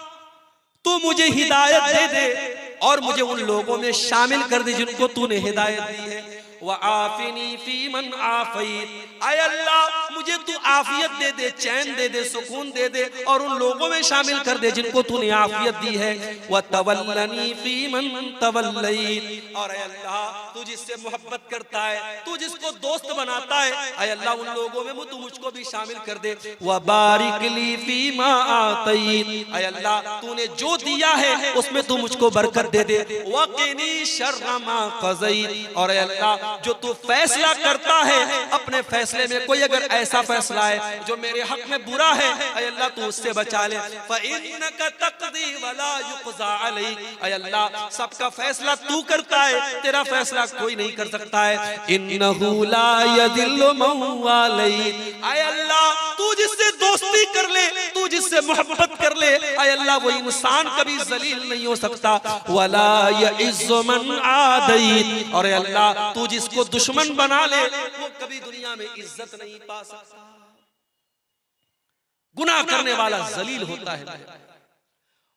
तू मुझे हिदायत दे दे और मुझे उन लोगों में शामिल कर दे जिनको तूने हिदायत दी है। व आफिनी फीमन आफैत, आय अल्लाह मुझे तू आफियत दे दे, चैन दे दे, सुकून दे दे और उन लोगों में शामिल कर दे जिनको तूने आफियत दी है। व तवल्लनी फीमन तवल्लैत, और आय अल्लाह तू जिससे मोहब्बत करता है, तू जिसको दोस्त बनाता है, आय अल्लाह उन लोगों में तू मुझको भी शामिल कर दे। व बारिक ली फीमा आतैत, आय अल्लाह तूने जो दिया है उसमें तू मुझको बरकत दे दे। व क़िनी शर्र मा क़ज़ैत, और आय अल्लाह जो तू फैसला करता है अपने फैसले में कोई अगर ऐसा फैसला है जो मेरे हक में बुरा है, ऐ अल्लाह तू उससे बचा ले। फ़इन्नका तक़दी व ला युक़ज़ा अलैक, ऐ अल्लाह सबका फैसला तू करता है, तेरा फैसला कोई नहीं कर सकता है। इन्नहु ला यज़िल्लु मन वालैत, ऐ अल्लाह तू जिससे दोस्ती कर ले, तू जिससे मोहब्बत कर ले, ऐ अल्लाह वो इंसान कभी जलील नहीं हो सकता। वला यइज़्ज़ु मन आदैत, और ऐ अल्लाह तू जिसको दुश्मन बना ले वो कभी दुनिया में इज्जत नहीं पा सकता। गुनाह करने वाला जलील होता है।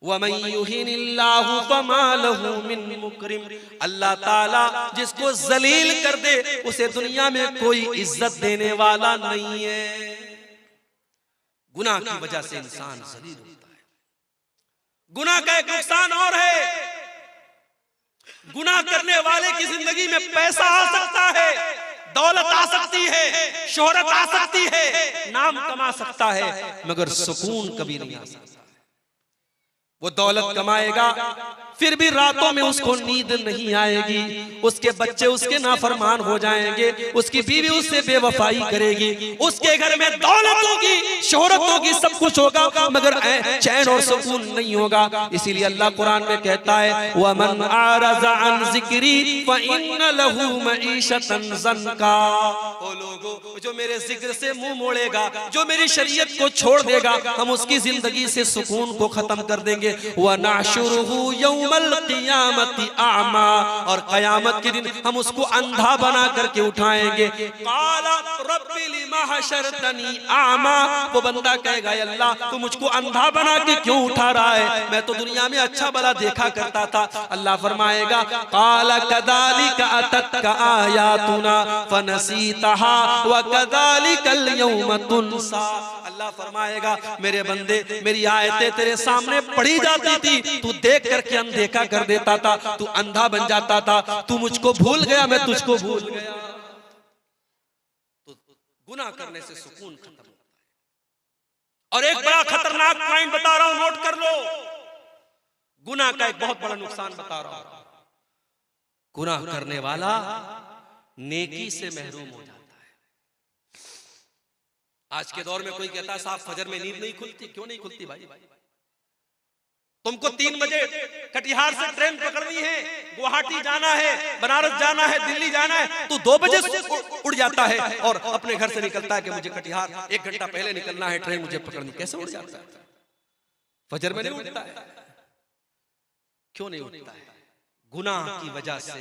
वमन युहिनिल्लाहु फमा लहू मिन मुकरिम, अल्लाह ताला जिसको जलील कर दे उसे दुनिया में कोई इज्जत देने वाला नहीं है। गुनाह की वजह से इंसान जलील होता है। गुनाह का एक नुकसान और है, गुनाह करने वाले की जिंदगी में पैसा आ सकता है, दौलत आ सकती है, शोहरत आ सकती है, नाम कमा सकता है, मगर सुकून कभी नहीं आ सकता। वो दौलत कमाएगा फिर भी रातों में उसको नींद नहीं आएगी, उसके बच्चे उसके नाफरमान हो जाएंगे, उसकी बीवी उससे बेवफाई करेगी, उसके घर में दौलत होगी, शोहरत होगी, सब कुछ होगा, मगर चैन और सुकून नहीं होगा। इसीलिए अल्लाह कुरान में कहता है वमन आरज़ा अन ज़िक्री फ़इन्न लहू मईशतन ज़न्का। ओ लोगों, जो मेरे जिक्र से मुंह मोड़ेगा, जो मेरी शरीयत को छोड़ देगा, हम उसकी जिंदगी से सुकून को खत्म कर देंगे। व नाशुरुहु यौमल क़ियामति आमा, और क़यामत के दिन हम उसको अंधा बना करके उठाएंगे। क़ाला रब्बि लिमा हशरतनी आमा, वो बंदा कहेगा अल्लाह तू मुझको अंधा बना के क्यों उठा रहा है, मैं तो दुनिया में अच्छा भला देखा करता था। अल्लाह फरमाएगा क़ाला कज़ालिका अततका आयातुना फनसीतहा व कज़ालिकल यौम तुनसा। अल्लाह फरमाएगा मेरे बंदे, मेरी आयतें तेरे सामने पढ़ी जाती थी, तू देख करके अनदेखा कर देता था, तू अंधा बन जाता था, तू मुझको भूल गया, मैं तुझको भूल गया। तो गुनाह करने से सुकून खत्म होता है। और एक बड़ा खतरनाक पॉइंट बता रहा हूं, नोट कर लो। गुनाह का एक बहुत बड़ा नुकसान बता रहा हूं। गुनाह करने वाला नेकी से महरूम हो जाता है। आज के दौर में कोई कहता है साहब फजर में नींद नहीं खुलती, क्यों नहीं खुलती भाई? तुमको 3 बजे कटिहार से ट्रेन पकड़नी है, गुवाहाटी जाना है, बनारस जाना है, दिल्ली जाना है, तो 2 बजे उड़ जाता है और अपने घर से निकलता है कि मुझे कटिहार 1 घंटा पहले निकलना है, ट्रेन मुझे पकड़नी। कैसे उड़ जाता है? फजर में नहीं उठता है। क्यों नहीं उठता है? गुनाह की वजह से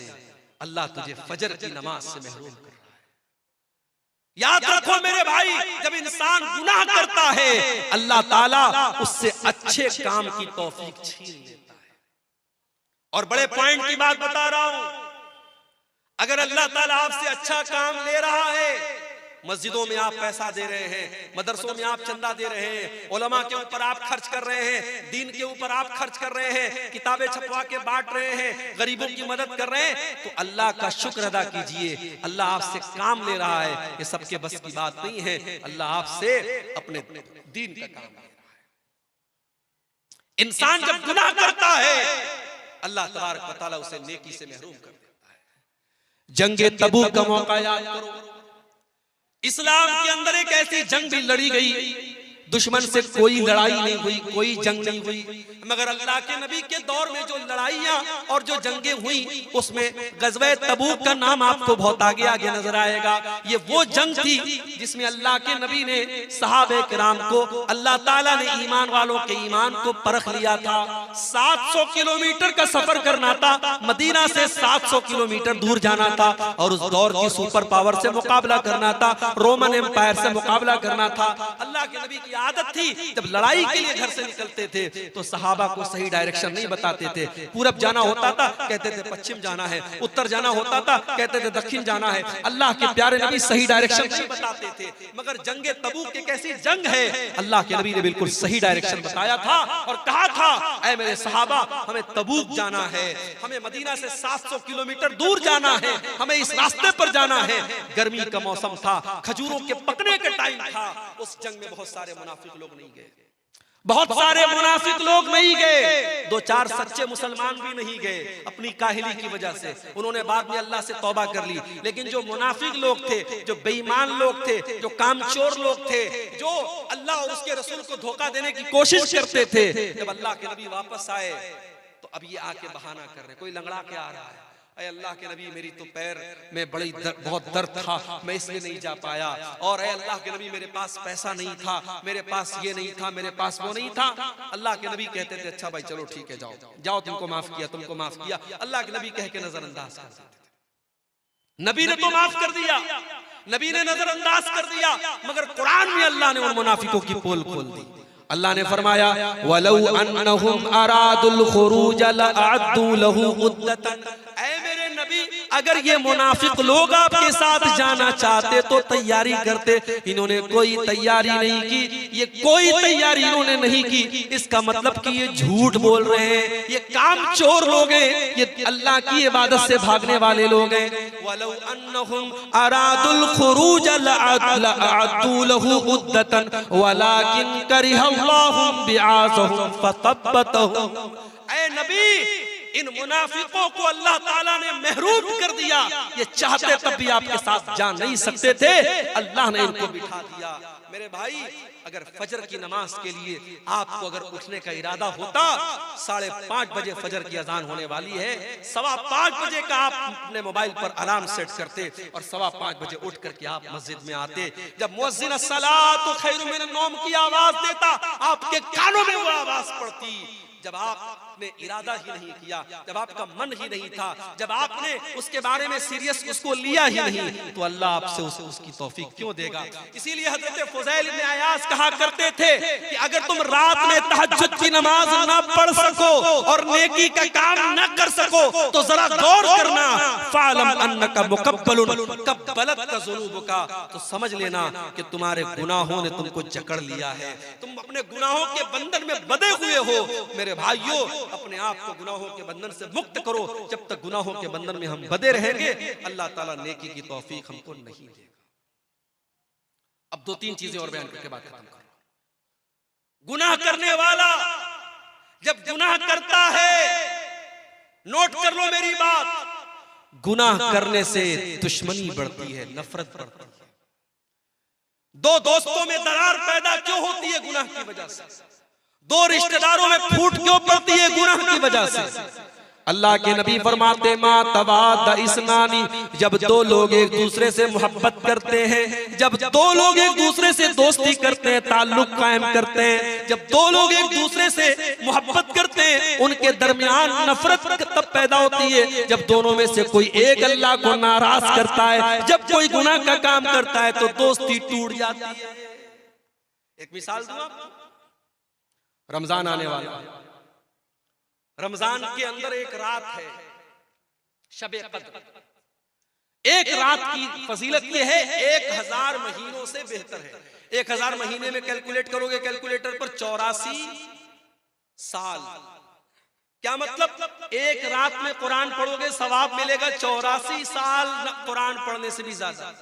अल्लाह तुझे फजर की नमाज से महरूम कर रहा है। याद रखो मेरे भाई, जब इंसान गुनाह करता है अल्लाह ताला उससे अच्छे काम की तौफीक छीन लेता है। और बड़े पॉइंट की बात बता रहा हूं, अगर अल्लाह ताला आपसे अच्छा काम ले रहा है, मस्जिदों में आप पैसा दे रहे हैं, मदरसों में आप चंदा दे रहे हैं, उलमा के ऊपर आप खर्च कर रहे हैं, दीन के ऊपर आप खर्च कर रहे हैं, किताबें छपवा के बांट रहे हैं, गरीबों की मदद कर रहे हैं, तो अल्लाह का शुक्र अदा कीजिए। अल्लाह आपसे काम ले रहा है, ये सबके बस की बात नहीं है। अल्लाह आपसे अपने दीन का काम ले रहा है। इंसान जब गुनाह करता है अल्लाह तबारक व तआला उसे नेकी से महरूम कर देता है। जंगे तबूक का मौका याद करो। इस्लाम के अंदर एक ऐसी जंग भी लड़ी गई, दुश्मन से कोई लड़ाई नहीं हुई, कोई जंग नहीं हुई, मगर अल्लाह के नबी के दौर में जो लड़ाइयां और जो जंगें हुई उसमें ग़ज़वे तबूक का नाम आपको बहुत आगे आगे नजर आएगा। ये वो जंग थी जिसमें अल्लाह के नबी ने सहाबे किराम को, अल्लाह ताला ने ईमान वालों के ईमान को परख लिया था। 700 किलोमीटर का सफर करना था, मदीना से 700 किलोमीटर दूर जाना था, और उस दौर की सुपर पावर से मुकाबला करना था, रोमन एम्पायर से मुकाबला करना था। अल्लाह के नबी की आदत थी जब लड़ाई के लिए घर से निकलते थे तो सहाबा को सही डायरेक्शन नहीं बताते थे। पूरब जाना होता था कहते थे पश्चिम जाना है, उत्तर जाना होता था कहते थे दक्षिण जाना है। अल्लाह के प्यारे नबी सही डायरेक्शन नहीं बताते थे, मगर जंगे तबूक एक ऐसी जंग है अल्लाह के नबी ने बिल्कुल सही डायरेक्शन बताया था और कहा था ऐ मेरे सहाबा, हमें तबूक जाना है, हमें मदीना से 700 किलोमीटर दूर जाना है, हमें इस रास्ते पर जाना है। गर्मी का मौसम था, खजूरों के पकने का टाइम था। उस जंग में बहुत सारे मुनाफिक लोग नहीं गए, बहुत सारे मुनाफिक लोग नहीं गए, 2-4 सच्चे मुसलमान भी नहीं गए अपनी काहिली की वजह से। उन्होंने बाद में अल्लाह से तौबा कर ली, लेकिन जो मुनाफिक लोग थे, जो बेईमान लोग थे, जो कामचोर लोग थे, जो अल्लाह और उसके रसूल को धोखा देने की कोशिश करते थे, जब अल्लाह के नबी वापस आए तो अब ये आके बहाना कर रहे, कोई लंगड़ा के आ रहा है, ऐ अल्लाह के नबी मेरी तो पैर में बहुत दर्द था, मैं इसलिए नहीं जा पाया, और ऐ अल्लाह के नबी मेरे पास पैसा नहीं था, मेरे पास ये नहीं था, मेरे पास वो नहीं था। अल्लाह के नबी कहते थे अच्छा भाई चलो ठीक है, जाओ जाओ, तुमको माफ किया, तुमको माफ किया। अल्लाह के नबी कह के नजरअंदाज कर देते थे। नबी ने तो माफ कर दिया, नबी ने नजरअंदाज कर दिया, मगर कुरान में अल्लाह ने उन मुनाफिकों की पोल खोल दी। अल्लाह ने फरमाया वलौ अन्नहुम अरादुल खुरूज लअद्दू लहू उद्दतन, ऐ मेरे नबी अगर ये मुनाफिक लोग आपके साथ जाना चाहते तो तैयारी करते, इन्होंने कोई तैयारी नहीं की, ये कोई तैयारी इन्होंने नहीं की। इसका मतलब कि ये झूठ बोल रहे हैं, ये काम चोर लोग हैं, ये अल्लाह की इबादत से भागने वाले लोग हैं। वलौ अन्नहुम अरादुल खुरूज लअअदू लहु उद्दतन वलाकिन करिहल्लाहु बिआसहुम फतब्बतहुम। ऐ नबी, इन मुनाफिकों को अल्लाह ताला ने महरूम कर दिया, ये चाहते तब भी आपके साथ जा नहीं सकते थे, अल्लाह ने इनको बिठा दिया। मेरे भाई, अगर फजर की नमाज के लिए आपको अगर उठने का इरादा होता, 5:30 बजे फजर की अजान होने वाली है, 5:15 बजे का आप अपने मोबाइल पर अलार्म सेट करते और 5:15 बजे उठ करके आप मस्जिद में आते। जब मुअज्जिन अस्सलातु खैरुम मिनन नौम की आवाज देता, आपके कानों में वो आवाज पड़ती। जब आपने इरादा ही नहीं किया, जब आपका मन ही नहीं था, जब आपने उसके बारे में सीरियस उसको लिया ही नहीं, तो अल्लाह आपसे उसकी तौफीक क्यों देगा। इसीलिए हजरत फुज़ैल इब्न अयाज कहा करते थे कि अगर तुम रात में तहज्जुद की नमाज ना पढ़ सको और नेकी का काम न कर सको तो जरा गौर करना, फ़अलम अन्नका मुक़ब्बलुन क़ब्बलत ज़ुनूबुका, तो समझ लेना कि तुम्हारे गुनाहों ने तुमको जकड़ लिया है, तुम अपने गुनाहों के बंधन में बंधे हुए हो। मेरे भाइयों, अपने आप को गुनाहों के बंधन से मुक्त करो। जब तक गुनाहों के बंधन में हम बंधे रहेंगे, अल्लाह ताला नेकी की तौफीक हमको नहीं देगा। अब 2-3 चीजें और बयान करके बात खत्म करो। गुनाह करने वाला जब गुनाह करता है, नोट कर लो मेरी बात, गुनाह करने से दुश्मनी बढ़ती है, नफरत बढ़ती है। 2 दोस्तों में दरार पैदा क्यों होती है? गुनाह की वजह से। 2 रिश्तेदारों में फूट क्यों पड़ती है? गुनाह की वजह से। अल्लाह के नबी फरमाते मा तवाद इस्नानी, जब 2 लोग एक दूसरे से मोहब्बत करते हैं, जब 2 लोग एक दूसरे से दोस्ती करते हैं, ताल्लुक कायम करते हैं, जब 2 लोग एक दूसरे से मोहब्बत करते हैं, उनके दरमियान नफरत तब पैदा होती है जब दोनों में से कोई एक अल्लाह को नाराज करता है। जब कोई गुनाह का काम करता है तो दोस्ती टूट जाती है। एक मिसाल दूं आपको, रमजान आने वाला, रमजान के अंदर एक रात है शबे कद्र। एक रात की फजीलत ये है 1000 महीनों से बेहतर है। 1000 महीने में कैलकुलेट करोगे कैलकुलेटर पर 84 साल। क्या मतलब? एक रात में कुरान पढ़ोगे सवाब मिलेगा 84 साल कुरान पढ़ने से भी ज्यादा।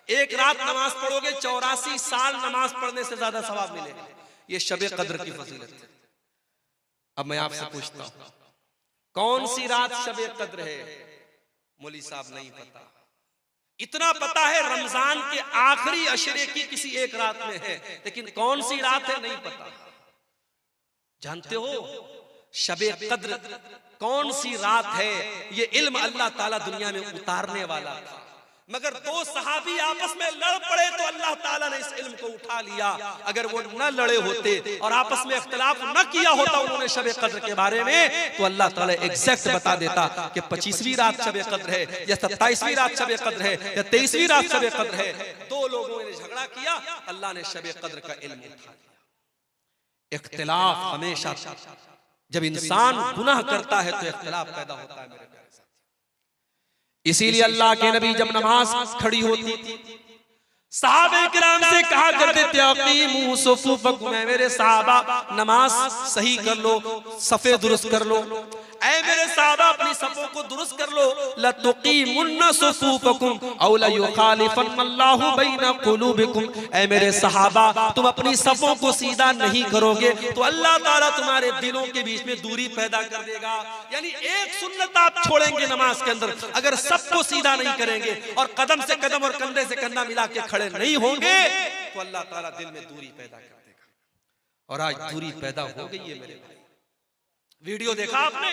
एक रात नमाज पढ़ोगे 84 साल नमाज पढ़ने से ज्यादा सवाब मिलेगा। ये शबे कद्र की फजीलत है। अब मैं आपसे पूछता हूं, कौन सी रात शबे कद्र है? मौली साहब नहीं पता। इतना पता है रमजान के आखिरी अशरे की किसी एक रात में है, लेकिन कौन सी रात है नहीं पता। जानते हो शबे कद्र कौन सी रात है? ये इल्म अल्लाह ताला दुनिया में उतारने वाला था, मगर 2 सहाबी आपस में लड़ पड़े तो अल्लाह ताला ने इस इल्म को उठा लिया। अगर वो न लड़े होते और आपस में इख्तिलाफ न किया होता उन्होंने शबे कद्र के बारे में, तो अल्लाह ताला एग्जैक्ट बता देता कि 25वीं रात शबे कद्र है या 27वीं रात शबे कद्र है या 23वीं रात शबे कद्र है। 2 लोगों ने झगड़ा किया, अल्लाह ने शबे कद्र का इल्म उठा लिया। इख्तिलाफ हमेशा, जब इंसान गुनाह करता है तो इख्तिलाफ पैदा होता है मेरे प्यारे साथी। इसीलिए अल्लाह के नबी जब नमाज खड़ी होती थी, सहाबे किराम से कहा करते थे अकीमू सुफूफकुम, मेरे सहाबा नमाज सही कर लो, सफे दुरुस्त कर लो। ऐ मेरे सहाबा अपनी सफों को दुरुस्त कर लो। लतुकीमुन्ना सुफूफकुम औ लयुखालिफन्नल्लाहु बैना कुलूबिकुम, ऐ मेरे सहाबा तुम अपनी सफों को सीधा नहीं करोगे तो अल्लाह ताला तुम्हारे दिलों के बीच में दूरी पैदा कर देगा। यानी एक सुन्नत आप छोड़ेंगे नमाज के अंदर, अगर सबको सीधा नहीं करेंगे और कदम से कदम और कंधे से कंधा मिला के खड़े नहीं होंगे तो अल्लाह ताला दिल में दूरी पैदा कर देगा। और आज दूरी पैदा हो गई है मेरे भाई। वीडियो देखा आपने?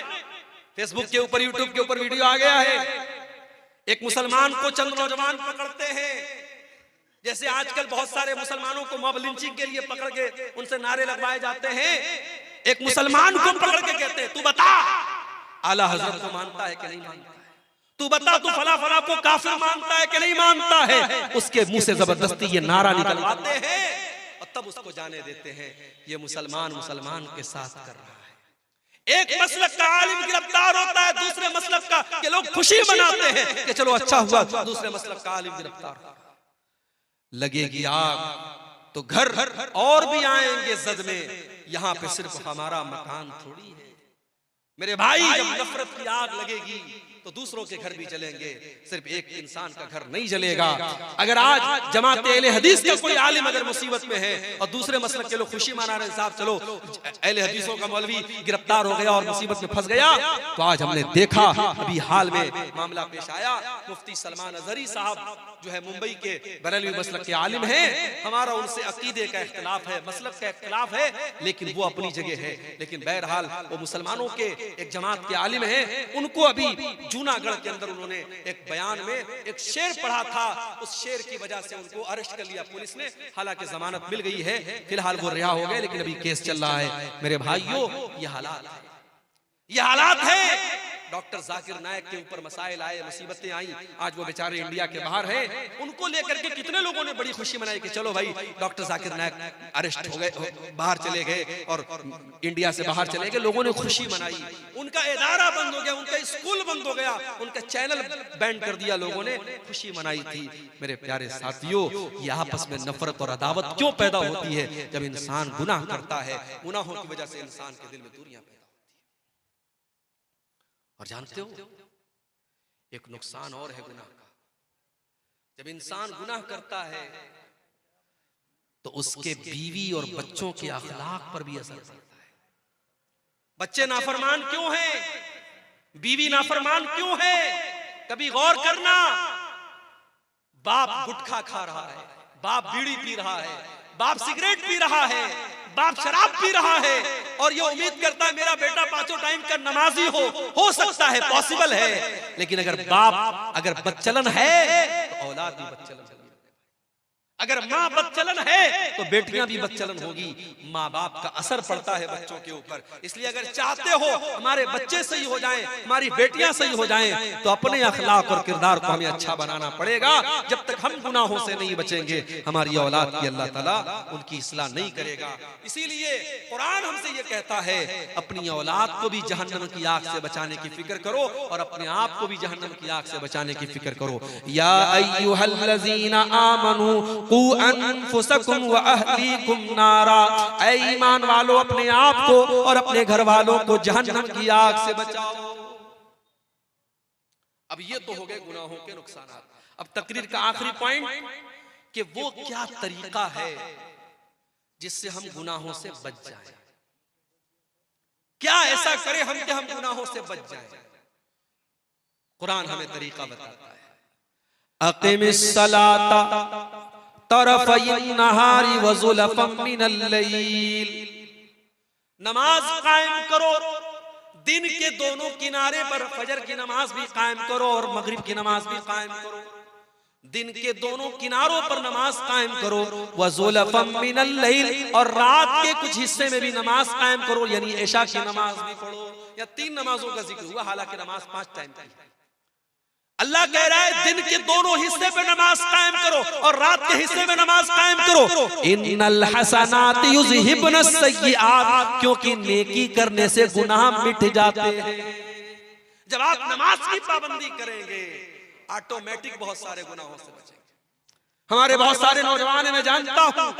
फेसबुक के ऊपर, यूट्यूब के ऊपर वीडियो आ गया है। एक मुसलमान को चंद नौजवान पकड़ते हैं, जैसे आजकल बहुत सारे मुसलमानों को मॉब लिंचिंग के लिए पकड़ के उनसे नारे लगवाए जाते हैं। एक मुसलमान को पकड़ के कहते हैं तू बता आला हजरत को मानता है कि नहीं मानता है, तू बता तू फला फला को काफिर मानता है कि नहीं मानता है। उसके मुंह से जबरदस्ती ये नारा निकलवाते हैं और तब उसको जाने देते हैं ये मुसलमान मुसलमान के साथ कर रहा है। एक मसलक का आलिम गिरफ्तार होता है दूसरे मसलक का कि लोग खुशी मनाते हैं कि चलो अच्छा हुआ, दूसरे मसलक का आलिम गिरफ्तार। लगेगी आग तो घर और भी आएंगे जद में, यहां पे सिर्फ हमारा मकान थोड़ी है। मेरे भाई, जब नफरत की आग लगेगी तो दूसरों के घर भी जलेंगे, सिर्फ एक इंसान का घर नहीं जलेगा। अगर आज जमात अहले हदीस का कोई आलिम अगर मुसीबत में है और दूसरे मसलक के लोग खुशी मना रहे, साहब चलो अहले हदीसों का मौलवी गिरफ्तार हो गया और मुसीबत में फंस गया, तो आज हमने देखा अभी हाल में मामला पेश आया, मुफ्ती सलमान अजहरी साहब जो है मुंबई के बरेलवी मसलक के आलिम हैं, हमारा उनसे अकीदे का इख्तिलाफ है, मसलक का इख्तिलाफ है, लेकिन वो अपनी जगह है। लेकिन बहरहाल वो मुसलमानों के एक जमात के आलिम हैं। उनको अभी जूनागढ़ के अंदर उन्होंने एक बयान में एक शेर पढ़ा था, उस शेर की वजह से उनको अरेस्ट कर लिया पुलिस ने। हालांकि जमानत मिल गई है, फिलहाल वो रिहा हो गए, लेकिन अभी केस चल रहा है। मेरे भाइयों, ये हालात है। डॉक्टर जाकिर नायक के ऊपर मसाइल आए, मुसीबतें आई, आज वो बेचारे इंडिया के बाहर हैं। उनको लेकर के कितने लोगों ने बड़ी खुशी मनाई कि चलो भाई डॉक्टर जाकिर नायक अरेस्ट हो गए, बाहर चले गए और इंडिया से बाहर चले गए, लोगों ने खुशी मनाई। उनका इदारा बंद हो गया, उनका स्कूल बंद हो गया, उनका चैनल बैन कर दिया, लोगों ने खुशी मनाई थी। मेरे प्यारे साथियों, ये आपस में नफरत और अदावत क्यों पैदा होती है? जब इंसान गुनाह करता है, गुनाहों की वजह से इंसान के दिल में दूरियां पैदा। और जानते हो, एक नुकसान और है गुनाह का। जब इंसान गुनाह करता है तो उसके बीवी और बच्चों के अखलाक पर भी असर पड़ता है। बच्चे नाफरमान क्यों हैं? बीवी नाफरमान क्यों है? कभी गौर करना। बाप गुटखा खा रहा है, बाप बीड़ी पी रहा है, बाप सिगरेट पी रहा है, बाप शराब पी रहा है, और ये उम्मीद करता है मेरा बेटा पांचों टाइम का नमाजी हो सकता है, पॉसिबल है। लेकिन अगर बाप अगर बदचलन है तो औलाद भी बदचलन होगी। अगर माँ बदचलन है तो बेटियां भी बदचलन होगी। माँ बाप का असर पड़ता है बच्चों के ऊपर। इसलिए अगर चाहते हो हमारे बच्चे सही हो जाएं, हमारी बेटियां सही हो जाएं, तो अपने अखलाक और किरदार को हमें अच्छा बनाना पड़ेगा। जब तक हम गुनाहों से नहीं बचेंगे, हमारी औलाद की अल्लाह ताला उनकी इस्लाह नहीं करेगा। इसीलिए कुरान हमसे ये कहता है, अपनी औलाद को भी जहन्नम की आग से बचाने की फिक्र करो और अपने आप को भी जहन्नम की आग से बचाने की फिक्र करो। या अय्युहल्लज़ीना आमनू कू अनफुसकुम व अहलीकुम नारा, ऐ ईमान वालों अपने आप को और अपने घर वालों को जहन्नम की आग से बचाओ। अब ये तो हो गए गुनाहों के नुकसानात। अब तकरीर का आखिरी पॉइंट कि वो क्या तरीका है जिससे हम गुनाहों से बच जाएं। क्या ऐसा करें हम कि हम गुनाहों से बच जाएं? कुरान हमें तरीका बताता है। अक़िमिस सलाता तरफ़इन नहारी व ज़ुलफ़म मिनल लैल, नमाज कायम करो दिन के दोनों किनारे पर। फजर की नमाज भी कायम करो और मगरिब की नमाज भी कायम करो। दिन के दोनों किनारों पर नमाज कायम करो। व ज़ुलफ़म मिनल लैल, और रात के कुछ हिस्से में भी नमाज कायम करो, यानी इशा की नमाज भी पढ़ो। या 3 नमाजों का जिक्र हुआ, हालांकि नमाज 5 टाइम की है। अल्लाह कह रहा है दिन के दोनों हिस्से पे नमाज कायम करो और रात के हिस्से में नमाज कायम करो। इन्नल हसनात युज़हिबुनस सय्यिआत, क्योंकि नेकी करने से गुनाह मिट जाते हैं। जब आप नमाज की पाबंदी करेंगे, ऑटोमेटिक बहुत सारे गुनाहों से बचेंगे। हमारे बहुत सारे नौजवान, मैं जानता हूं,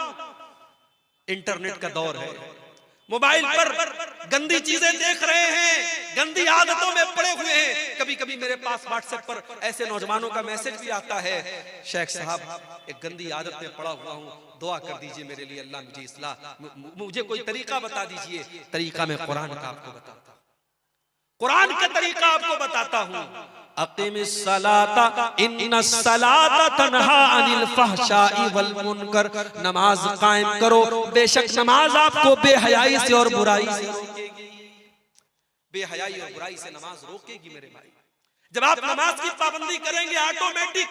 इंटरनेट का दौर है, मोबाइल पर गंदी चीजें देख रहे हैं, गंदी आदतों में पड़े हुए हैं। कभी कभी मेरे पास व्हाट्सएप पर ऐसे नौजवानों का मैसेज भी आता है, शेख साहब एक गंदी आदत में पड़ा हुआ हूँ, दुआ कर दीजिए मेरे लिए, अल्लाह मुझे इस्लाह, मुझे कोई तरीका बता दीजिए। तरीका मैं कुरान का आपको बताता हूँ, कुरान का तरीका आपको बताता हूँ। अक़िमिस सलाता इन्नस सलाता तन्हा अनिल फ़हशाई वल मुनकर, नमाज कायम करो, बेशक नमाज आपको बेहयाई से और बुराई से रोकेगी। बेहयाई और बुराई से नमाज रोकेगी मेरे भाई। जब आप नमाज की पाबंदी करेंगे, ऑटोमेटिक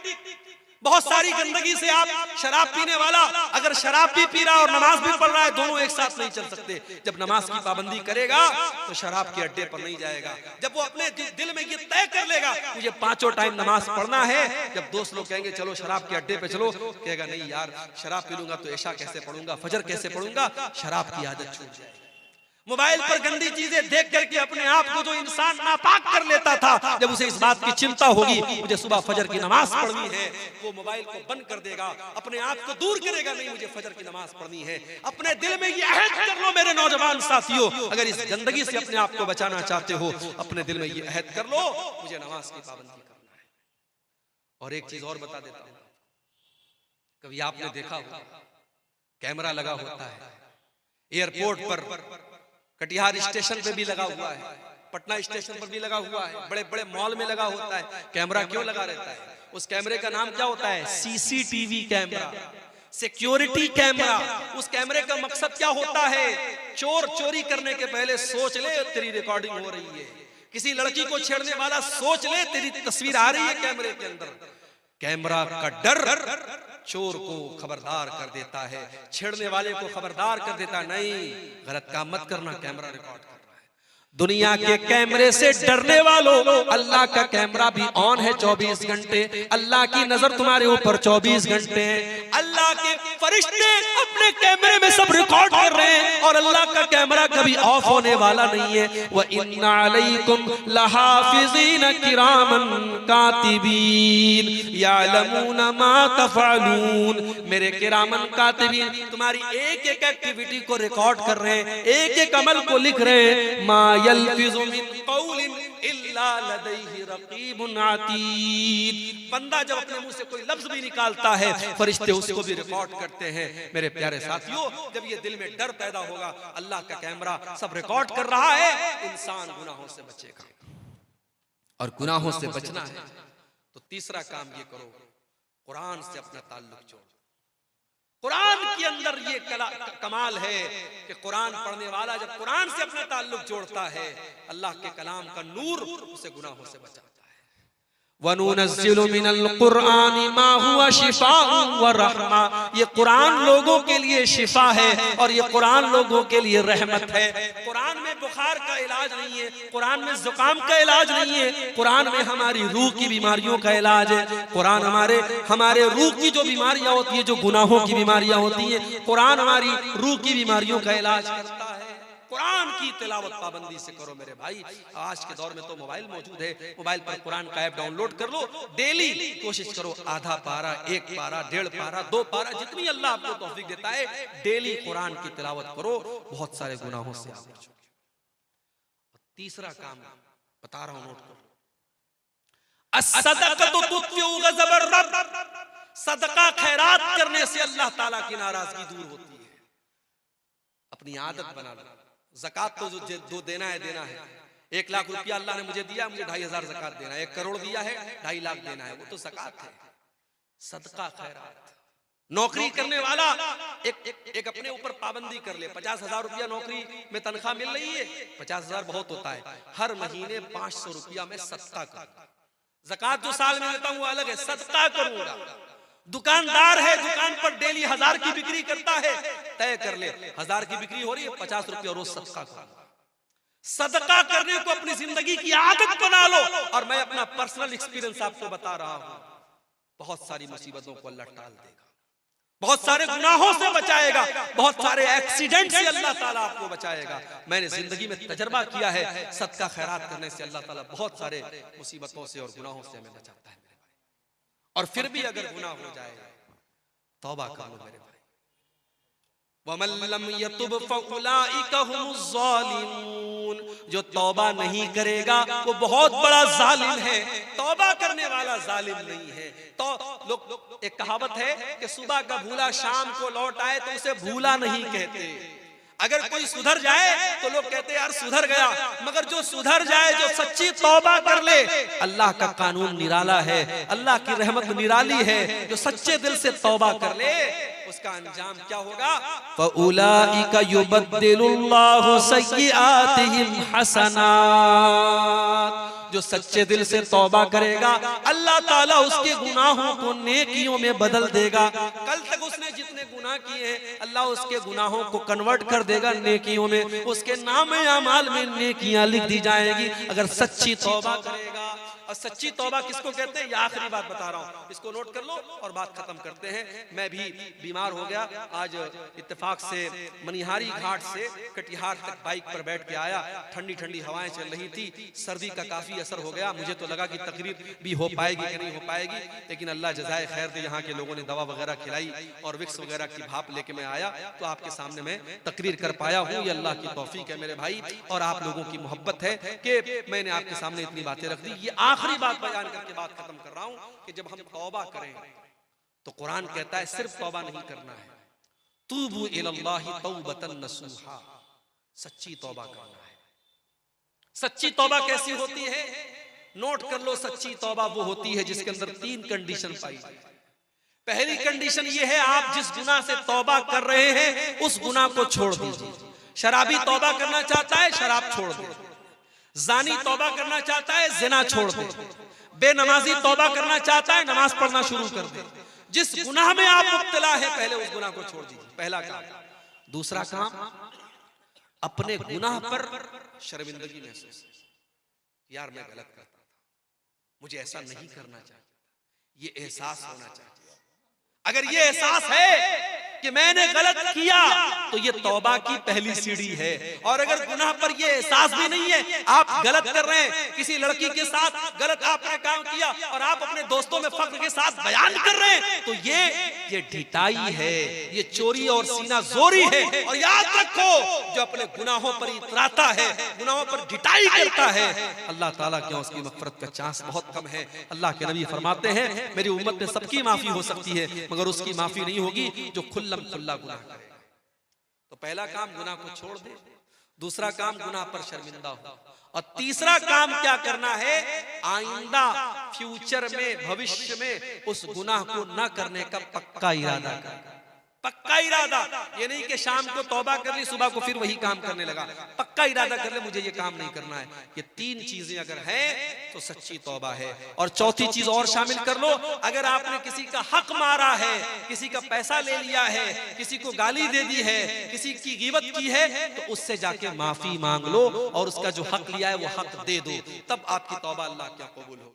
बहुत सारी गंदगी से, आप शराब पीने वाला अगर शराब भी पी रहा है और नमाज भी पढ़ रहा है, दोनों एक साथ नहीं चल सकते। जब नमाज की पाबंदी करेगा तो शराब के अड्डे पर नहीं जाएगा। जब वो अपने दिल में ये तय कर लेगा मुझे 5 टाइम नमाज पढ़ना है, जब दोस्त लोग कहेंगे चलो शराब के अड्डे पे चलो, कहेगा नहीं यार, शराब पी लूंगा तो ऐशा कैसे पढ़ूंगा, फजर कैसे पढ़ूंगा, शराब की आदत छूट जाएगी। मोबाइल पर गंदी चीजें देख करके अपने आप को जो इंसान नापाक कर लेता था, जब उसे इस बात की चिंता होगी मुझे सुबह फजर की नमाज पढ़नी है, वो मोबाइल को बंद कर देगा, अपने आप को दूर करेगा, नहीं मुझे फजर की नमाज पढ़नी है। अपने दिल में ये अहद कर लो मेरे नौजवान साथियों, अगर इस गंदगी से अपने आप को बचाना चाहते हो, अपने दिल में ये अहद कर लो मुझे नमाज की पाबंदी करना है। और एक चीज और बता देता हूं, कभी आपने देखा होगा कैमरा लगा होता है एयरपोर्ट पर, कटिहार स्टेशन पे भी लगा हुआ है, पटना स्टेशन पर भी लगा हुआ है, बड़े बड़े मॉल में लगा होता है। कैमरा क्यों लगा रहता है? उस कैमरे का नाम क्या होता है? CCTV camera, security camera. उस कैमरे का मकसद क्या होता है? चोर चोरी करने के पहले सोच ले तेरी रिकॉर्डिंग हो रही है, किसी लड़की को छेड़ने वाला सोच ले तेरी तस्वीर आ रही है कैमरे के अंदर। कैमरा का डर चोर को खबरदार कर देता है, छेड़ने वाले को खबरदार कर देता, नहीं गलत काम मत करना, कैमरा रिकॉर्ड कर रहा है। दुनिया के कैमरे से डरने वालों, अल्लाह का कैमरा भी ऑन है 24 घंटे। अल्लाह की नजर तुम्हारे ऊपर 24 घंटे है। अल्लाह के फरिश्ते अपने कैमरे में सब रिकॉर्ड कर रहे हैं और अल्लाह का कैमरा कभी ऑफ होने वाला नहीं है। व इन्ना अलैकुम लहाफिज़ीन किरामन कातिबीन यअलमून मा तफ़अलून। मेरे किरामन कातिबीन तुम्हारी एक एक एक्टिविटी को रिकॉर्ड कर रहे हैं, एक एक अमल को लिख रहे हैं। मा यल्फिज़ु मिन क़ौलिन इल्ला लदैहि रक़ीबुन अतीद। बंदा जब अपने मुंह से कोई लफ्ज भी निकालता है, फरिश्ते उसको भी रिकॉर्ड करते हैं। मेरे प्यारे साथियों, जब ये दिल में डर पैदा होगा, अल्लाह का कैमरा सब रिकॉर्ड कर रहा है, इंसान गुनाहों से बचेगा। और गुनाहों से बचना है तो तीसरा काम ये करो, कुरान से अपना ताल्लुक जोड़ो। कुरान के अंदर ये कमाल है कि कुरान पढ़ने वाला जब कुरान से अपना ताल्लुक जोड़ता है, अल्लाह के कलाम का नूर उसे गुनाहों से बचाता है। वनुनज़्ज़िलु मिनल कुरआनि मा हुवा शिफ़ाउन व रहमा। ये कुरान लोगों के लिए शिफा है और ये कुरान लोगों के लिए रहमत है। कुरान में बुखार का इलाज नहीं है, कुरान में जुकाम का इलाज नहीं है, कुरान में हमारी रूह की बीमारियों का इलाज है। कुरान हमारे रूह की जो बीमारियां होती है, जो गुनाहों की बीमारियां होती हैं, कुरान हमारी रूह की बीमारियों का इलाज करता है। कुरान की तिलावत पाबंदी से करो मेरे भाई। आज के दौर में तो मोबाइल मौजूद है, मोबाइल पर कुरान का ऐप डाउनलोड कर लो। डेली कोशिश करो आधा पारा, 1 पारा, 1.5 पारा, 2 पारा, जितनी अल्लाह आपको तौफीक देता है, डेली कुरान की तिलावत करो, बहुत सारे गुनाहों से आप बचोगे। तीसरा काम बता रहा हूं, नोट करो। अस्सदक़तु तुत्फ़िउ ग़ज़बर रब। सदका खैरात करने से अल्लाह ताला की नाराजगी दूर होती है। अपनी आदत बना लो। ज़कात तो जो देना है देना है। 1 लाख रुपया अल्लाह ने मुझे दिया, मुझे 2,500 ज़कात देना है। 1 करोड़ दिया है, 2.5 लाख देना है, वो तो ज़कात है। सदका खैरात। नौकरी करने वाला एक अपने ऊपर पाबंदी कर ले। 50,000 रुपया नौकरी में तनख्वाह मिल रही है, 50,000 बहुत होता है, हर महीने 500 रुपया में सदका करूंगा। ज़कात जो साल में देता हूं वो अलग है, सदका करूंगा। दुकानदार है, दुकान पर डेली 1000 की बिक्री करता है, तय कर ले 1000 की बिक्री हो रही है, 50 रुपया रोज सदका करो। सदका करने को अपनी जिंदगी की आदत बना लो। और मैं अपना पर्सनल एक्सपीरियंस आपको बता रहा हूं, बहुत सारी मुसीबतों को अल्लाह टाल देगा, बहुत सारे गुनाहों से बचाएगा, बहुत सारे एक्सीडेंट से अल्लाह ताला आपको बचाएगा। मैंने जिंदगी में तजर्बा किया है, सदका खैरात करने से अल्लाह ताला बहुत सारे मुसीबतों से और गुनाहों से हमें बचाता है। और फिर भी अगर गुनाह हो जाए, तौबा कर लो मेरे भाई। वमन लम यतुब फउलाइका हुमुज़ ज़ालिमून। जो तौबा नहीं करेगा वो बहुत बड़ा जालिम है, तौबा करने वाला जालिम नहीं है। तो लोग, एक कहावत है कि सुबह का भूला शाम को लौट आए तो उसे भूला नहीं कहते। अगर कोई सुधर जाए तो लोग कहते हैं यार सुधर गया, मगर जो सुधर जाए, जो सच्ची तौबा कर ले, अल्लाह का कानून निराला है, अल्लाह की रहमत निराली है। जो सच्चे दिल से तौबा कर ले उसका अंजाम क्या होगा? फउलाइका युबद्दिलुल्लाहु सय्यिआतिहिम हसनात। जो सच्चे दिल से तौबा करेगा, अल्लाह ताला उसके गुनाहों को नेकियों में बदल देगा। कल तक उसने जितने गुनाह किए हैं, अल्लाह उसके गुनाहों को कन्वर्ट कर देगा नेकियों में, उसके नामे अमाल में नेकियां लिख दी जाएगी। अगर सच्ची तौबा करेगा और सच्ची तौबा किसको कहते हैं, ये आखिरी बात बता रहा हूं, इसको नोट कर लो और बात खत्म करते हैं। मैं भी बीमार हो गया, आज इत्तेफाक से मनिहारी घाट से कटिहार तक बाइक पर बैठ के आया, ठंडी ठंडी हवाएं चल रही थी, सर्दी का काफी असर हो गया। मुझे तो लगा कि तकरीर भी हो पाएगी कि नहीं हो पाएगी, लेकिन अल्लाह जज़ाए खैर दे, यहाँ के लोगों ने दवा वगैरह खिलाई और विक्स वगैरह की भाप लेके मैं आया तो आपके सामने मैं तकरीर कर पाया हूँ। ये अल्लाह की तौफीक है मेरे भाई, और आप लोगों की मोहब्बत है कि मैंने आपके सामने इतनी बातें रख दी। ये आखिरी बात बयान करके बात खत्म कर रहा हूँ कि जब हम तौबा करें तो कुरान कहता है सिर्फ तौबा नहीं करना है, तूबू इलल्लाहि तौबतन नसूहा, सच्ची तौबा करना है। सच्ची तौबा कैसी होती है, नोट कर लो, सच्ची तौबा वो होती है जिसके अंदर 3 कंडीशन पाई जाती है। पहली कंडीशन ये है, आप जिस गुनाह से तौबा कर रहे हैं उस गुनाह को छोड़ दीजिए। शराबी तौबा करना चाहता है, शराब छोड़ दे। जानी तौबा करना चाहता है, जिना छोड़ दे। बेनमाजी तौबा करना चाहता है, नमाज पढ़ना शुरू कर दे। जिस गुनाह में आप मुब्तला है पहले उस गुनाह को छोड़ दीजिए, पहला काम। दूसरा काम, अपने गुनाह पर शर्मिंदगी महसूस, यार मैं गलत करता था, मुझे ऐसा नहीं करना चाहिए, ये एहसास होना चाहिए। अगर ये एहसास है कि मैंने गलत किया तो ये तौबा की पहली सीढ़ी है। और अगर गुनाह पर ये एहसास भी नहीं है, आप गलत कर रहे हैं, किसी लड़की के साथ गलत आपने काम किया और आप अपने दोस्तों में फख्र के साथ बयान कर रहे हैं, तो ये ढिठाई है, ये चोरी और सीना जोरी है। और याद रखो, जो अपने गुनाहों पर इतराता है, गुनाहों पर ढिठाई करता है, अल्लाह ताला के उसकी मग़फ़िरत का चांस बहुत कम है। अल्लाह के नबी फरमाते हैं, मेरी उम्मत में सबकी माफी हो सकती है मगर उसकी माफी नहीं होगी जो खुल्ला गुनाह करेगा। तो पहला काम, गुनाह को छोड़ दे। दूसरा काम, गुनाह पर शर्मिंदा हो। और तीसरा काम क्या करना है, आइंदा फ्यूचर में, भविष्य में उस गुनाह को न करने का पक्का इरादा कर। पक्का इरादा, ये नहीं कि शाम को तौबा कर ली, सुबह को फिर वही काम करने लगा। पक्का इरादा कर ले, मुझे ये काम नहीं करना है। ये 3 चीजें अगर हैं तो सच्ची तौबा है। और चौथी चीज और शामिल कर लो, अगर आपने किसी का हक मारा है, किसी का पैसा ले लिया है, किसी को गाली दे दी है, किसी की गिबत की है, तो उससे जाके माफी मांग लो और उसका जो हक लिया है वो हक दे दो, तब आपकी तौबा अल्लाह क्या कबूल होगी।